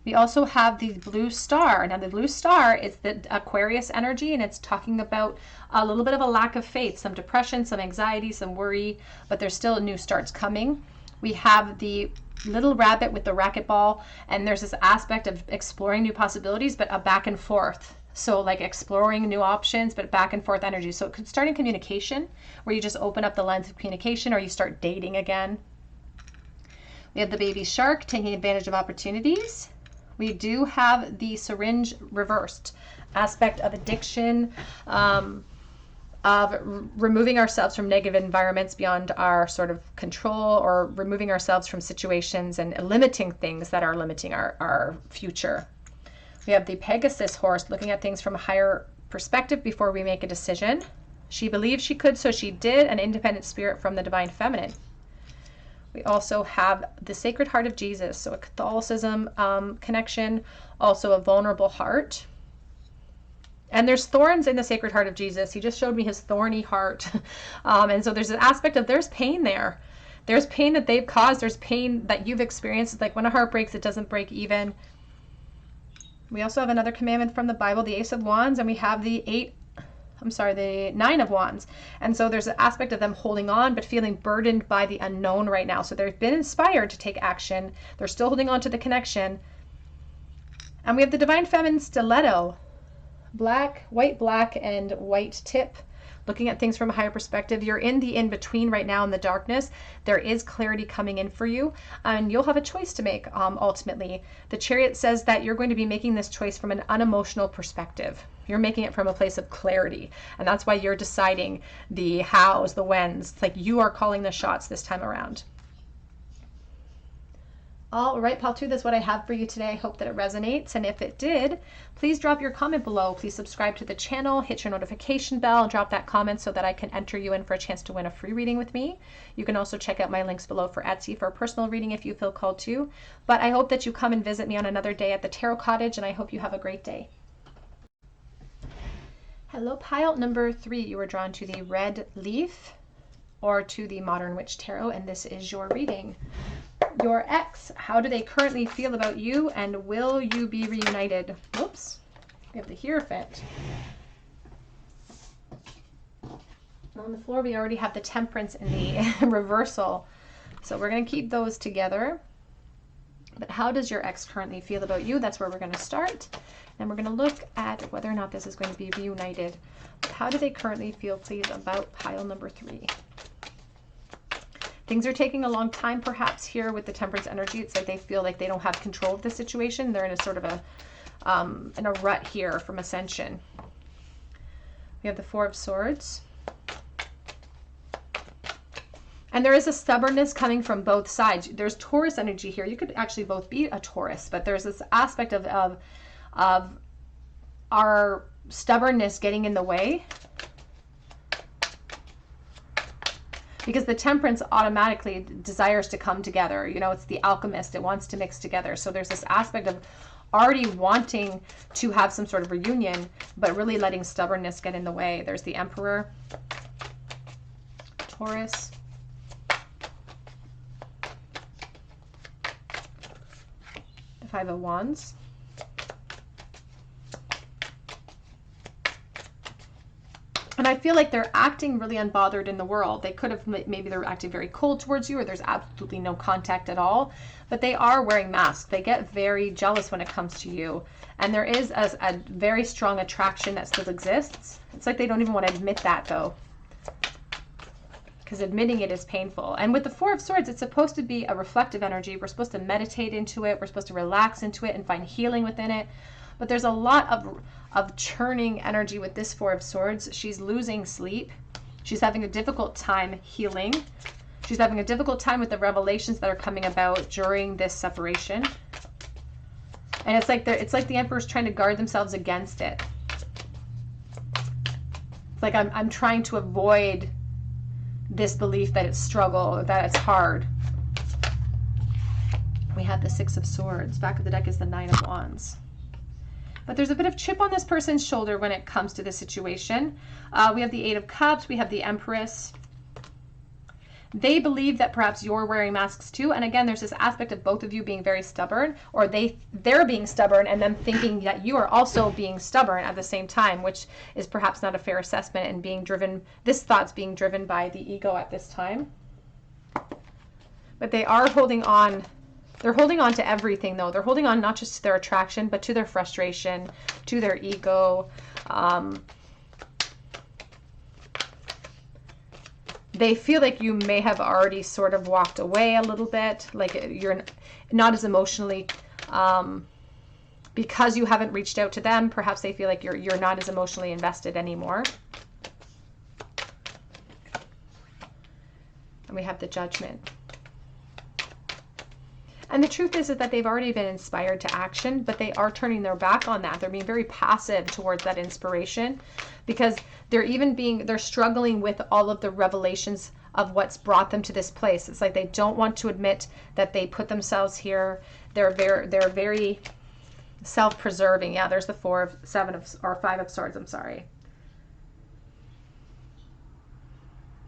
Speaker 1: We also have the blue star. Now the blue star is the Aquarius energy, and it's talking about a little bit of a lack of faith, some depression, some anxiety, some worry, but there's still new starts coming. We have the little rabbit with the racquetball, and there's this aspect of exploring new possibilities, but a back and forth. So like exploring new options, but back and forth energy. So it could start in communication, where you just open up the lens of communication, or you start dating again. We have the baby shark taking advantage of opportunities. We do have the syringe reversed, aspect of addiction, of removing ourselves from negative environments beyond our sort of control, or removing ourselves from situations and limiting things that are limiting our future. We have the Pegasus horse, looking at things from a higher perspective before we make a decision. She believed she could, so she did. An independent spirit from the divine feminine. We also have the Sacred Heart of Jesus, so a Catholicism connection, also a vulnerable heart. And there's thorns in the Sacred Heart of Jesus. He just showed me his thorny heart. And so there's an aspect of there's pain there. There's pain that they've caused. There's pain that you've experienced. It's like when a heart breaks, it doesn't break even. We also have another commandment from the Bible, the Ace of Wands, and we have the Nine of Wands. And so there's an aspect of them holding on, but feeling burdened by the unknown right now. So they've been inspired to take action. They're still holding on to the connection. And we have the Divine Feminine Stiletto. White, black, and white tip. Looking at things from a higher perspective. You're in the in-between right now in the darkness. There is clarity coming in for you, and you'll have a choice to make ultimately. The Chariot says that you're going to be making this choice from an unemotional perspective. You're making it from a place of clarity, and that's why you're deciding the hows, the whens. It's like you are calling the shots this time around. All right, Paltu, that's what I have for you today. I hope that it resonates. And if it did, please drop your comment below. Please subscribe to the channel, hit your notification bell, drop that comment so that I can enter you in for a chance to win a free reading with me. You can also check out my links below for Etsy for a personal reading if you feel called to. But I hope that you come and visit me on another day at the Tarot Cottage, and I hope you have a great day. Hello, pile number 3. You were drawn to the red leaf or to the Modern Witch Tarot, and this is your reading. Your ex, how do they currently feel about you, and will you be reunited? Whoops, we have the Hierophant. On the floor, we already have the Temperance in the reversal. So we're going to keep those together. But how does your ex currently feel about you? That's where we're going to start. And we're going to look at whether or not this is going to be reunited. But how do they currently feel, please, about pile number 3? Things are taking a long time, perhaps, here with the Temperance energy. It's like they feel like they don't have control of the situation. They're in a sort of in a rut here from Ascension. We have the Four of Swords. And there is a stubbornness coming from both sides. There's Taurus energy here. You could actually both be a Taurus, but there's this aspect of our stubbornness getting in the way. Because the Temperance automatically desires to come together. You know, it's the alchemist. It wants to mix together. So there's this aspect of already wanting to have some sort of reunion, but really letting stubbornness get in the way. There's the Emperor, Taurus. The Five of Wands. And I feel like they're acting really unbothered in the world. They could have, maybe they're acting very cold towards you, or there's absolutely no contact at all. But they are wearing masks. They get very jealous when it comes to you. And there is a very strong attraction that still exists. It's like they don't even want to admit that, though, because admitting it is painful. And with the Four of Swords, it's supposed to be a reflective energy. We're supposed to meditate into it. We're supposed to relax into it and find healing within it. But there's a lot of churning energy with this Four of Swords. She's losing sleep. She's having a difficult time healing. She's having a difficult time with the revelations that are coming about during this separation. And it's like the Emperor's trying to guard themselves against it. It's like I'm trying to avoid this belief that it's struggle, that it's hard. We have the Six of Swords. Back of the deck is the Nine of Wands. But there's a bit of chip on this person's shoulder when it comes to this situation. We have the Eight of Cups. We have the Empress. They believe that perhaps you're wearing masks too. And again, there's this aspect of both of you being very stubborn, or they're being stubborn and them thinking that you are also being stubborn at the same time, which is perhaps not a fair assessment, and being driven, this thought's being driven by the ego at this time. But they are holding on. They're holding on to everything, though. They're holding on not just to their attraction, but to their frustration, to their ego. They feel like you may have already sort of walked away a little bit, like you're not as emotionally, because you haven't reached out to them. Perhaps they feel like you're not as emotionally invested anymore. And we have the Judgment. And the truth is that they've already been inspired to action, but they are turning their back on that. They're being very passive towards that inspiration because they're struggling with all of the revelations of what's brought them to this place. It's like they don't want to admit that they put themselves here. They're very self-preserving. Yeah, there's the 5 of Swords, I'm sorry.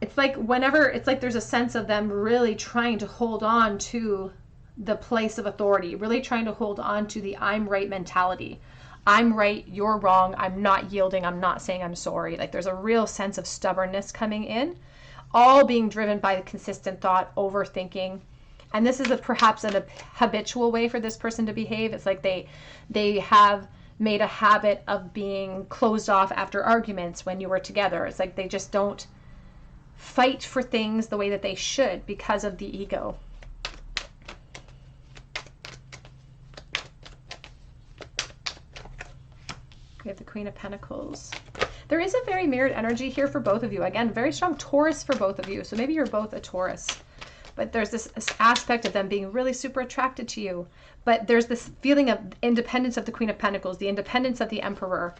Speaker 1: It's like there's a sense of them really trying to hold on to the place of authority, really trying to hold on to the I'm right mentality. I'm right, you're wrong, I'm not yielding, I'm not saying I'm sorry. Like there's a real sense of stubbornness coming in, all being driven by the consistent thought, overthinking. And this is perhaps a habitual way for this person to behave. It's like they have made a habit of being closed off after arguments when you were together. It's like they just don't fight for things the way that they should because of the ego. We have the Queen of Pentacles. There is a very mirrored energy here for both of you. Again, very strong Taurus for both of you. So maybe you're both a Taurus. But there's this aspect of them being really super attracted to you. But there's this feeling of independence of the Queen of Pentacles, the independence of the Emperor.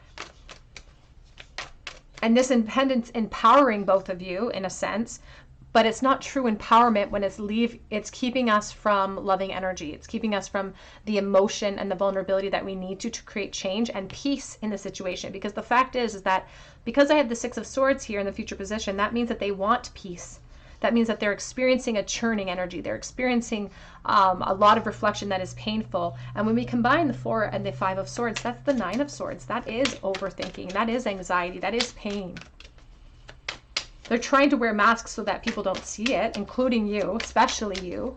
Speaker 1: And this independence empowering both of you in a sense. But it's not true empowerment when it's keeping us from loving energy. It's keeping us from the emotion and the vulnerability that we need to create change and peace in the situation. Because the fact is that because I have the 6 of Swords here in the future position, that means that they want peace. That means that they're experiencing a churning energy. They're experiencing a lot of reflection that is painful. And when we combine the 4 and the 5 of Swords, that's the 9 of Swords. That is overthinking. That is anxiety. That is pain. They're trying to wear masks so that people don't see it, including you, especially you.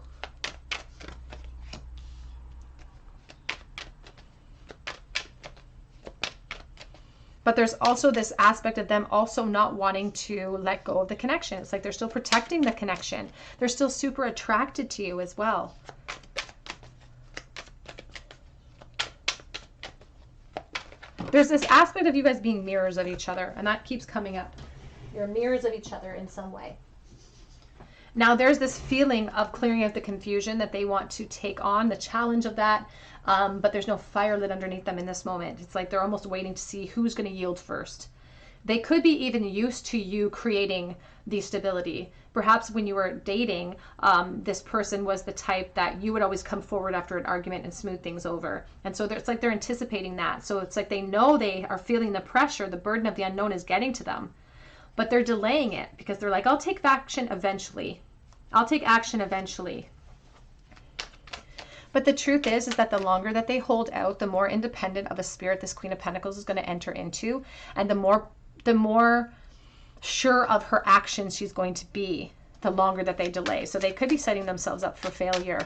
Speaker 1: But there's also this aspect of them also not wanting to let go of the connection. It's like they're still protecting the connection. They're still super attracted to you as well. There's this aspect of you guys being mirrors of each other, and that keeps coming up. You're mirrors of each other in some way. Now there's this feeling of clearing of the confusion that they want to take on, the challenge of that, but there's no fire lit underneath them in this moment. It's like they're almost waiting to see who's going to yield first. They could be even used to you creating the stability. Perhaps when you were dating, this person was the type that you would always come forward after an argument and smooth things over. And so it's like they're anticipating that. So it's like they know they are feeling the pressure, the burden of the unknown is getting to them. But they're delaying it because they're like, I'll take action eventually. I'll take action eventually. But the truth is that the longer that they hold out, the more independent of a spirit this Queen of Pentacles is going to enter into. And the more sure of her actions she's going to be, the longer that they delay. So they could be setting themselves up for failure.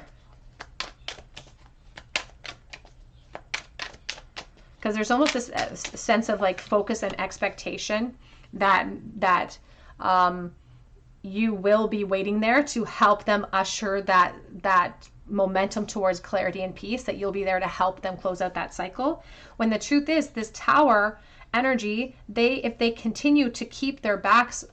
Speaker 1: Because there's almost this sense of like focus and expectation that you will be waiting there to help them usher that momentum towards clarity and peace, that you'll be there to help them close out that cycle. When the truth is, this Tower energy, if they continue to keep their backs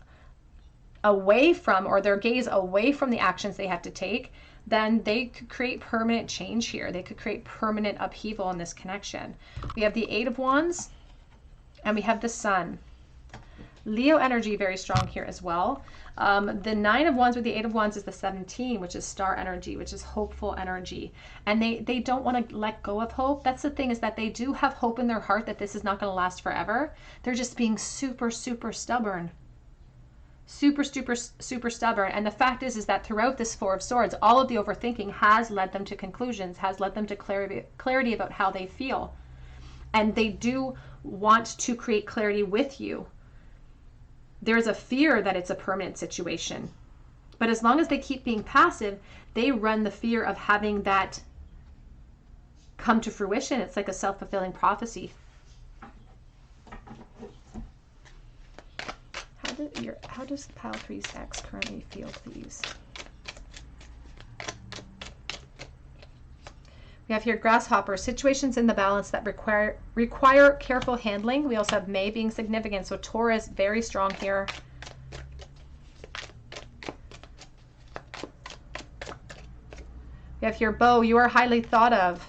Speaker 1: away from, or their gaze away from the actions they have to take, then they could create permanent change here. They could create permanent upheaval in this connection. We have the 8 of Wands and we have the Sun. Leo energy very strong here as well. The 9 of Wands with the 8 of Wands is the 17, which is star energy, which is hopeful energy. And they don't want to let go of hope. That's the thing, is that they do have hope in their heart that this is not going to last forever. They're just being super, super stubborn. Super, super, super stubborn. And the fact is that throughout this 4 of Swords, all of the overthinking has led them to conclusions, has led them to clarity about how they feel. And they do want to create clarity with you. There's a fear that it's a permanent situation. But as long as they keep being passive, they run the fear of having that come to fruition. It's like a self-fulfilling prophecy. How does Pile 3's ex currently feel, please? We have here Grasshopper, situations in the balance that require careful handling. We also have May being significant, so Taurus very strong here. We have here, Bo, you are highly thought of.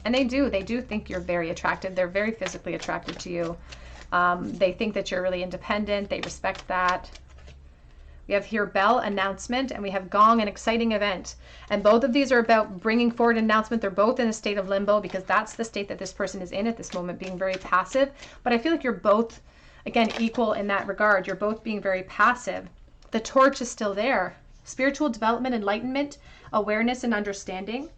Speaker 1: And they do think you're very attractive. They're very physically attracted to you. They think that you're really independent. They respect that. We have here bell, announcement, and we have gong, an exciting event. And both of these are about bringing forward an announcement. They're both in a state of limbo because that's the state that this person is in at this moment, being very passive. But I feel like you're both, again, equal in that regard. You're both being very passive. The torch is still there. Spiritual development, enlightenment, awareness, and understanding.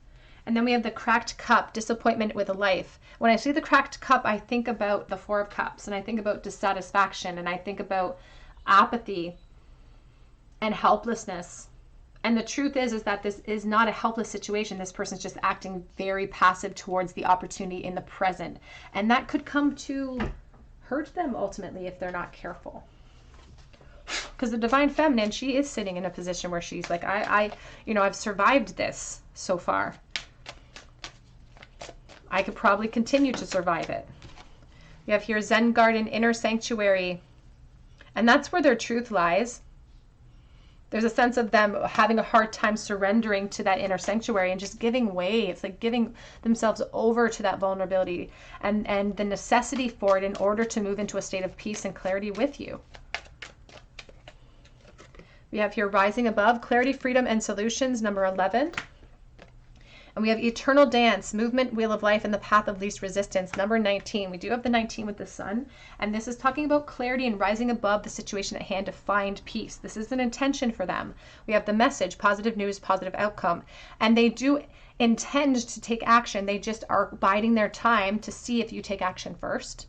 Speaker 1: And then we have the cracked cup, disappointment with life. When I see the cracked cup, I think about the Four of Cups, and I think about dissatisfaction, and I think about apathy and helplessness. And the truth is that this is not a helpless situation. This person's just acting very passive towards the opportunity in the present. And that could come to hurt them ultimately if they're not careful. Because the Divine Feminine, she is sitting in a position where she's like, I've survived this so far. I could probably continue to survive it. We have here Zen garden, inner sanctuary. And that's where their truth lies. There's a sense of them having a hard time surrendering to that inner sanctuary and just giving way. It's like giving themselves over to that vulnerability and the necessity for it in order to move into a state of peace and clarity with you. We have here rising above, clarity, freedom, and solutions, number 11. And we have eternal dance, movement, wheel of life, and the path of least resistance, number 19. We do have the 19 with the sun. And this is talking about clarity and rising above the situation at hand to find peace. This is an intention for them. We have the message, positive news, positive outcome. And they do intend to take action. They just are biding their time to see if you take action first.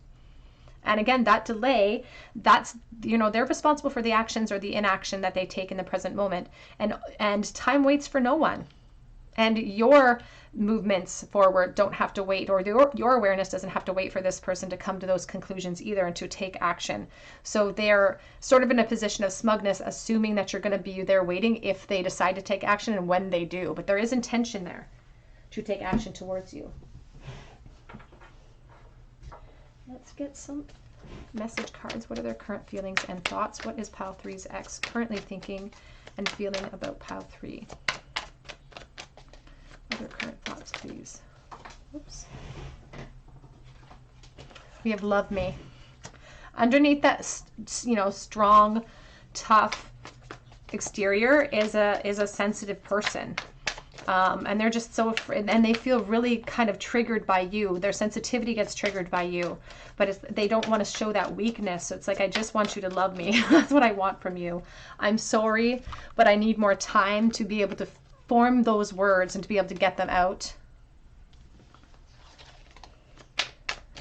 Speaker 1: And again, that delay, that's, they're responsible for the actions or the inaction that they take in the present moment. And time waits for no one. And your movements forward don't have to wait, or your awareness doesn't have to wait for this person to come to those conclusions either and to take action. So they're sort of in a position of smugness, assuming that you're going to be there waiting if they decide to take action and when they do. But there is intention there to take action towards you. Let's get some message cards. What are their current feelings and thoughts? What is Pile 3's ex currently thinking and feeling about Pile 3? What are their current thoughts, please? Oops. We have love me. Underneath that, strong, tough exterior is a sensitive person. And they're just so afraid, and they feel really kind of triggered by you. Their sensitivity gets triggered by you, but they don't want to show that weakness. So it's like, I just want you to love me. That's what I want from you. I'm sorry, but I need more time to be able to form those words and to be able to get them out.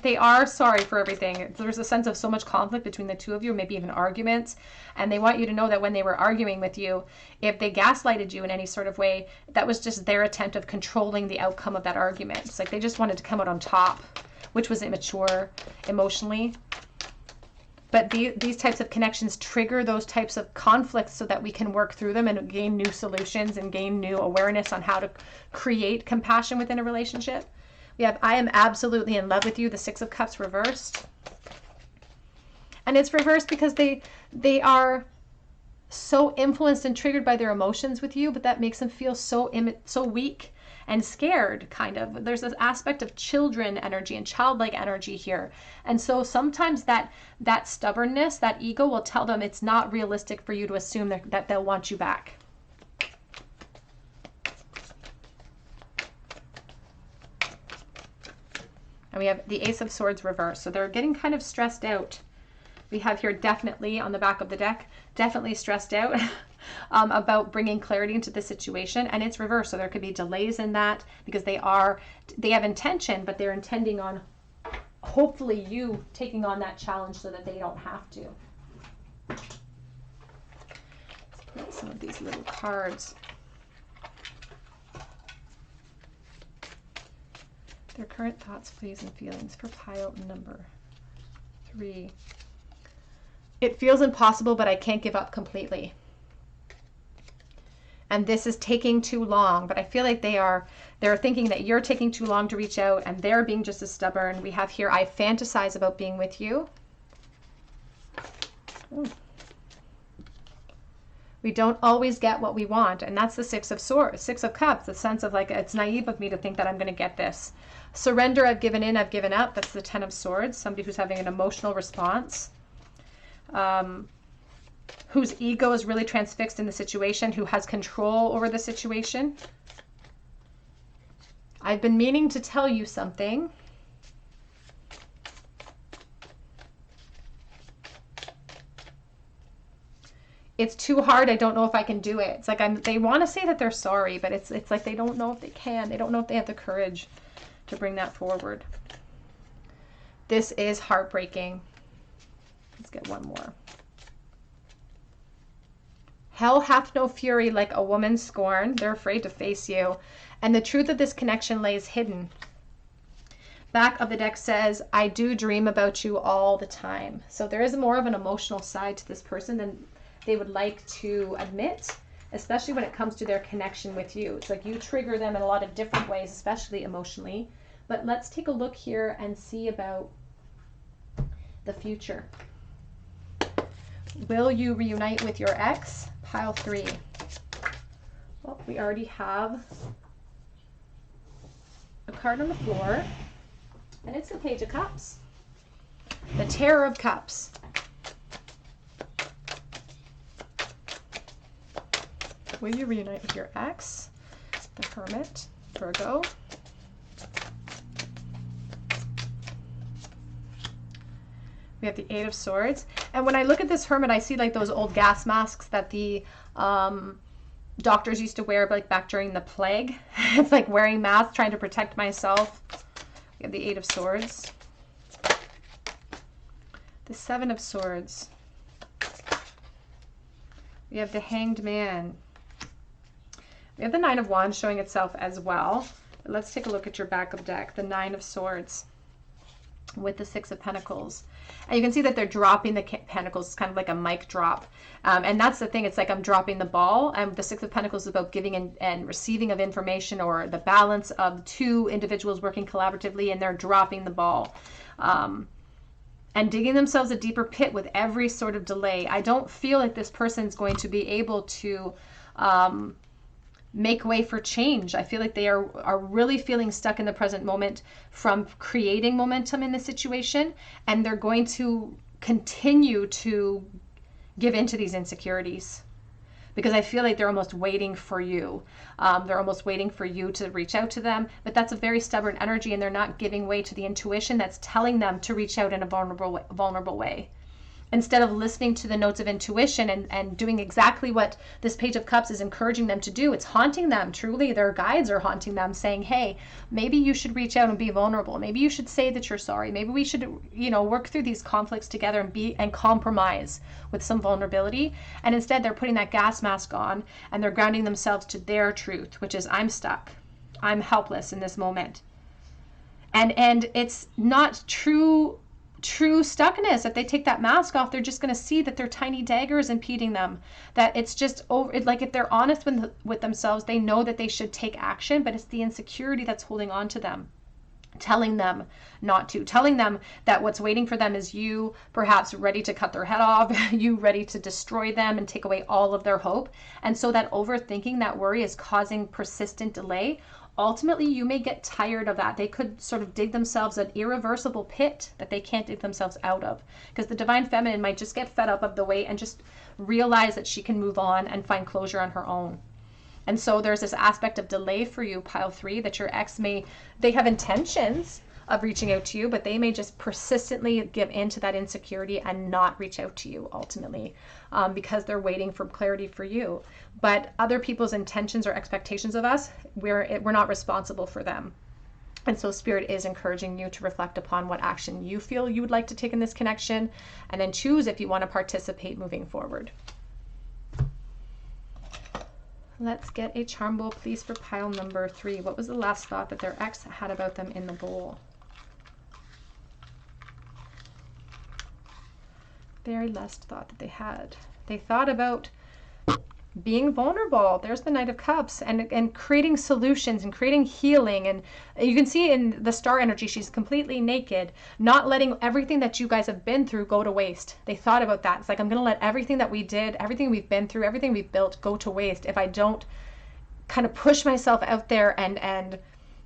Speaker 1: They are sorry for everything. There's a sense of so much conflict between the two of you, maybe even arguments. And they want you to know that when they were arguing with you, if they gaslighted you in any sort of way, that was just their attempt of controlling the outcome of that argument. It's like they just wanted to come out on top, which was immature emotionally. But these types of connections trigger those types of conflicts so that we can work through them and gain new solutions and gain new awareness on how to create compassion within a relationship. We have, I am absolutely in love with you, the Six of Cups reversed. And it's reversed because they are so influenced and triggered by their emotions with you, but that makes them feel so weak and scared, kind of. There's this aspect of children energy and childlike energy here. And so sometimes that stubbornness, that ego will tell them it's not realistic for you to assume that they'll want you back. And we have the Ace of Swords reversed. So they're getting kind of stressed out. We have here definitely on the back of the deck, definitely stressed out about bringing clarity into the situation. And it's reversed. So there could be delays in that because they have intention, but they're intending on hopefully you taking on that challenge so that they don't have to. Let's put some of these little cards. Their current thoughts, please, and feelings for pile number 3. It feels impossible, but I can't give up completely. And this is taking too long, but I feel like they're thinking that you're taking too long to reach out and they're being just as stubborn. We have here, I fantasize about being with you. Ooh. We don't always get what we want. And that's the Six of Swords, Six of Cups, the sense of like, it's naive of me to think that I'm going to get this. Surrender, I've given in, I've given up. That's the Ten of Swords. Somebody who's having an emotional response. Whose ego is really transfixed in the situation, who has control over the situation. I've been meaning to tell you something. It's too hard. I don't know if I can do it. It's like they want to say that they're sorry, but it's like they don't know if they can. They don't know if they have the courage to bring that forward. This is heartbreaking. Let's get one more. Hell hath no fury like a woman scorned. They're afraid to face you. And the truth of this connection lays hidden. Back of the deck says, I do dream about you all the time. So there is more of an emotional side to this person than they would like to admit, especially when it comes to their connection with you. It's like you trigger them in a lot of different ways, especially emotionally. But let's take a look here and see about the future. Will you reunite with your ex? Pile 3. Well, we already have a card on the floor, and it's the Page of Cups. The Terror of Cups. Will you reunite with your ex? The Hermit, Virgo. We have the Eight of Swords. And when I look at this Hermit, I see like those old gas masks that the doctors used to wear like back during the plague. It's like wearing masks, trying to protect myself. We have the Eight of Swords. The Seven of Swords. We have the Hanged Man. We have the Nine of Wands showing itself as well. But let's take a look at your back of deck. The Nine of Swords with the Six of Pentacles. And you can see that they're dropping the pentacles. It's kind of like a mic drop. And that's the thing. It's like I'm dropping the ball. The Six of Pentacles is about giving and receiving of information, or the balance of two individuals working collaboratively, and they're dropping the ball. And digging themselves a deeper pit with every sort of delay. I don't feel like this person's going to be able to make way for change. I feel like they are really feeling stuck in the present moment from creating momentum in the situation, and they're going to continue to give into these insecurities because I feel like they're almost waiting for you. They're almost waiting for you to reach out to them, but that's a very stubborn energy, and they're not giving way to the intuition that's telling them to reach out in a vulnerable way. Instead of listening to the notes of intuition and doing exactly what this Page of Cups is encouraging them to do, it's haunting them. Truly, their guides are haunting them, saying, hey, maybe you should reach out and be vulnerable. Maybe you should say that you're sorry. Maybe we should, work through these conflicts together and compromise with some vulnerability. And instead, they're putting that gas mask on, and they're grounding themselves to their truth, which is, I'm stuck. I'm helpless in this moment. And it's not true stuckness. If they take that mask off, they're just going to see that their tiny dagger is impeding them, that it's just over. Like if they're honest with themselves, they know that they should take action, but it's the insecurity that's holding on to them, telling them not to, telling them that what's waiting for them is you perhaps ready to cut their head off, you ready to destroy them and take away all of their hope. And so that overthinking, that worry is causing persistent delay. Ultimately, you may get tired of that. They could sort of dig themselves an irreversible pit that they can't dig themselves out of, because the Divine Feminine might just get fed up of the wait and just realize that she can move on and find closure on her own. And so there's this aspect of delay for you, Pile 3, that your ex they have intentions of reaching out to you, but they may just persistently give into that insecurity and not reach out to you ultimately, because they're waiting for clarity for you. But other people's intentions or expectations of us, we're not responsible for them. And so Spirit is encouraging you to reflect upon what action you feel you would like to take in this connection, and then choose if you want to participate moving forward. Let's get a charm bowl, please, for pile number 3. What was the last thought that their ex had about them in the bowl? Very last thought that they had. They thought about being vulnerable. There's the Knight of Cups, and creating solutions and creating healing. And you can see in the star energy, she's completely naked, not letting everything that you guys have been through go to waste. They thought about that. It's like, I'm going to let everything that we did, everything we've been through, everything we've built go to waste if I don't kind of push myself out there and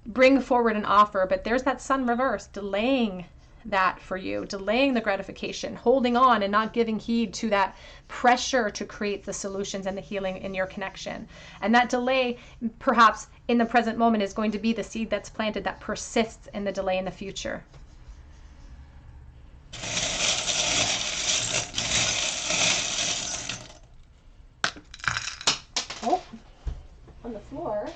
Speaker 1: bring forward an offer. But there's that Sun reverse, delaying that for you, delaying the gratification, holding on and not giving heed to that pressure to create the solutions and the healing in your connection. And that delay, perhaps in the present moment, is going to be the seed that's planted that persists in the delay in the future. Oh, on the floor,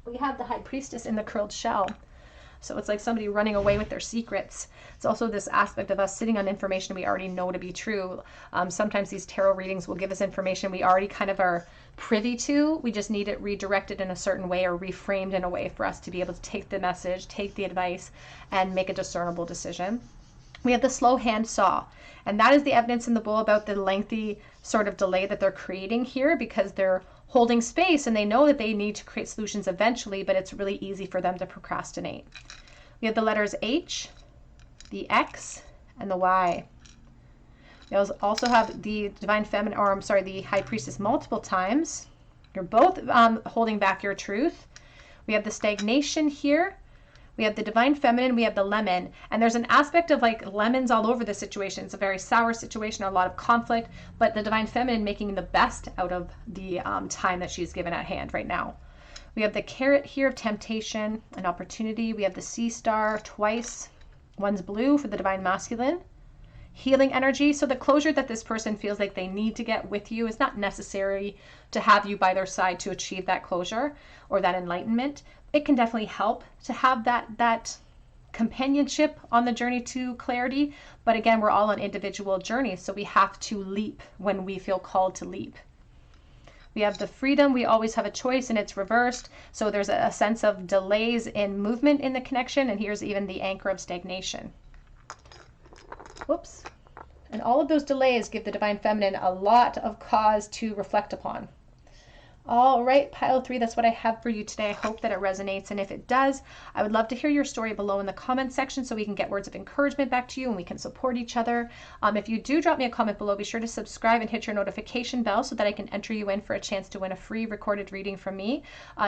Speaker 1: we have the High Priestess in the curled shell. So it's like somebody running away with their secrets. It's also this aspect of us sitting on information we already know to be true. Sometimes these tarot readings will give us information we already kind of are privy to. We just need it redirected in a certain way or reframed in a way for us to be able to take the message, take the advice, and make a discernible decision. We have the slow hand saw, and that is the evidence in the Bull about the lengthy sort of delay that they're creating here, because they're holding space and they know that they need to create solutions eventually, but it's really easy for them to procrastinate. We have the letters H, the X, and the Y. We also have the Divine Feminine, or I'm sorry, the High Priestess multiple times. You're both holding back your truth. We have the stagnation here. We have the Divine Feminine, we have the Lemon, and there's an aspect of like lemons all over the situation. It's a very sour situation, a lot of conflict, but the Divine Feminine making the best out of the time that she's given at hand right now. We have the Carrot here of temptation and opportunity. We have the Sea Star twice. One's blue for the Divine Masculine. Healing energy. So the closure that this person feels like they need to get with you is not necessary to have you by their side to achieve that closure or that enlightenment. It can definitely help to have that companionship on the journey to clarity. But again, we're all on individual journeys, so we have to leap when we feel called to leap. We have the freedom. We always have a choice, and it's reversed. So there's a sense of delays in movement in the connection. And here's even the anchor of stagnation. Whoops. And all of those delays give the Divine Feminine a lot of cause to reflect upon. All right, pile 3, that's what I have for you today. I hope that it resonates, and if it does, I would love to hear your story below in the comment section so we can get words of encouragement back to you and we can support each other. If you do drop me a comment below, be sure to subscribe and hit your notification bell so that I can enter you in for a chance to win a free recorded reading from me.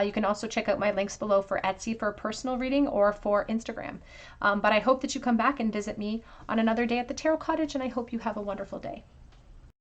Speaker 1: You can also check out my links below for Etsy for a personal reading or for Instagram. But I hope that you come back and visit me on another day at the Tarot Cottage, and I hope you have a wonderful day.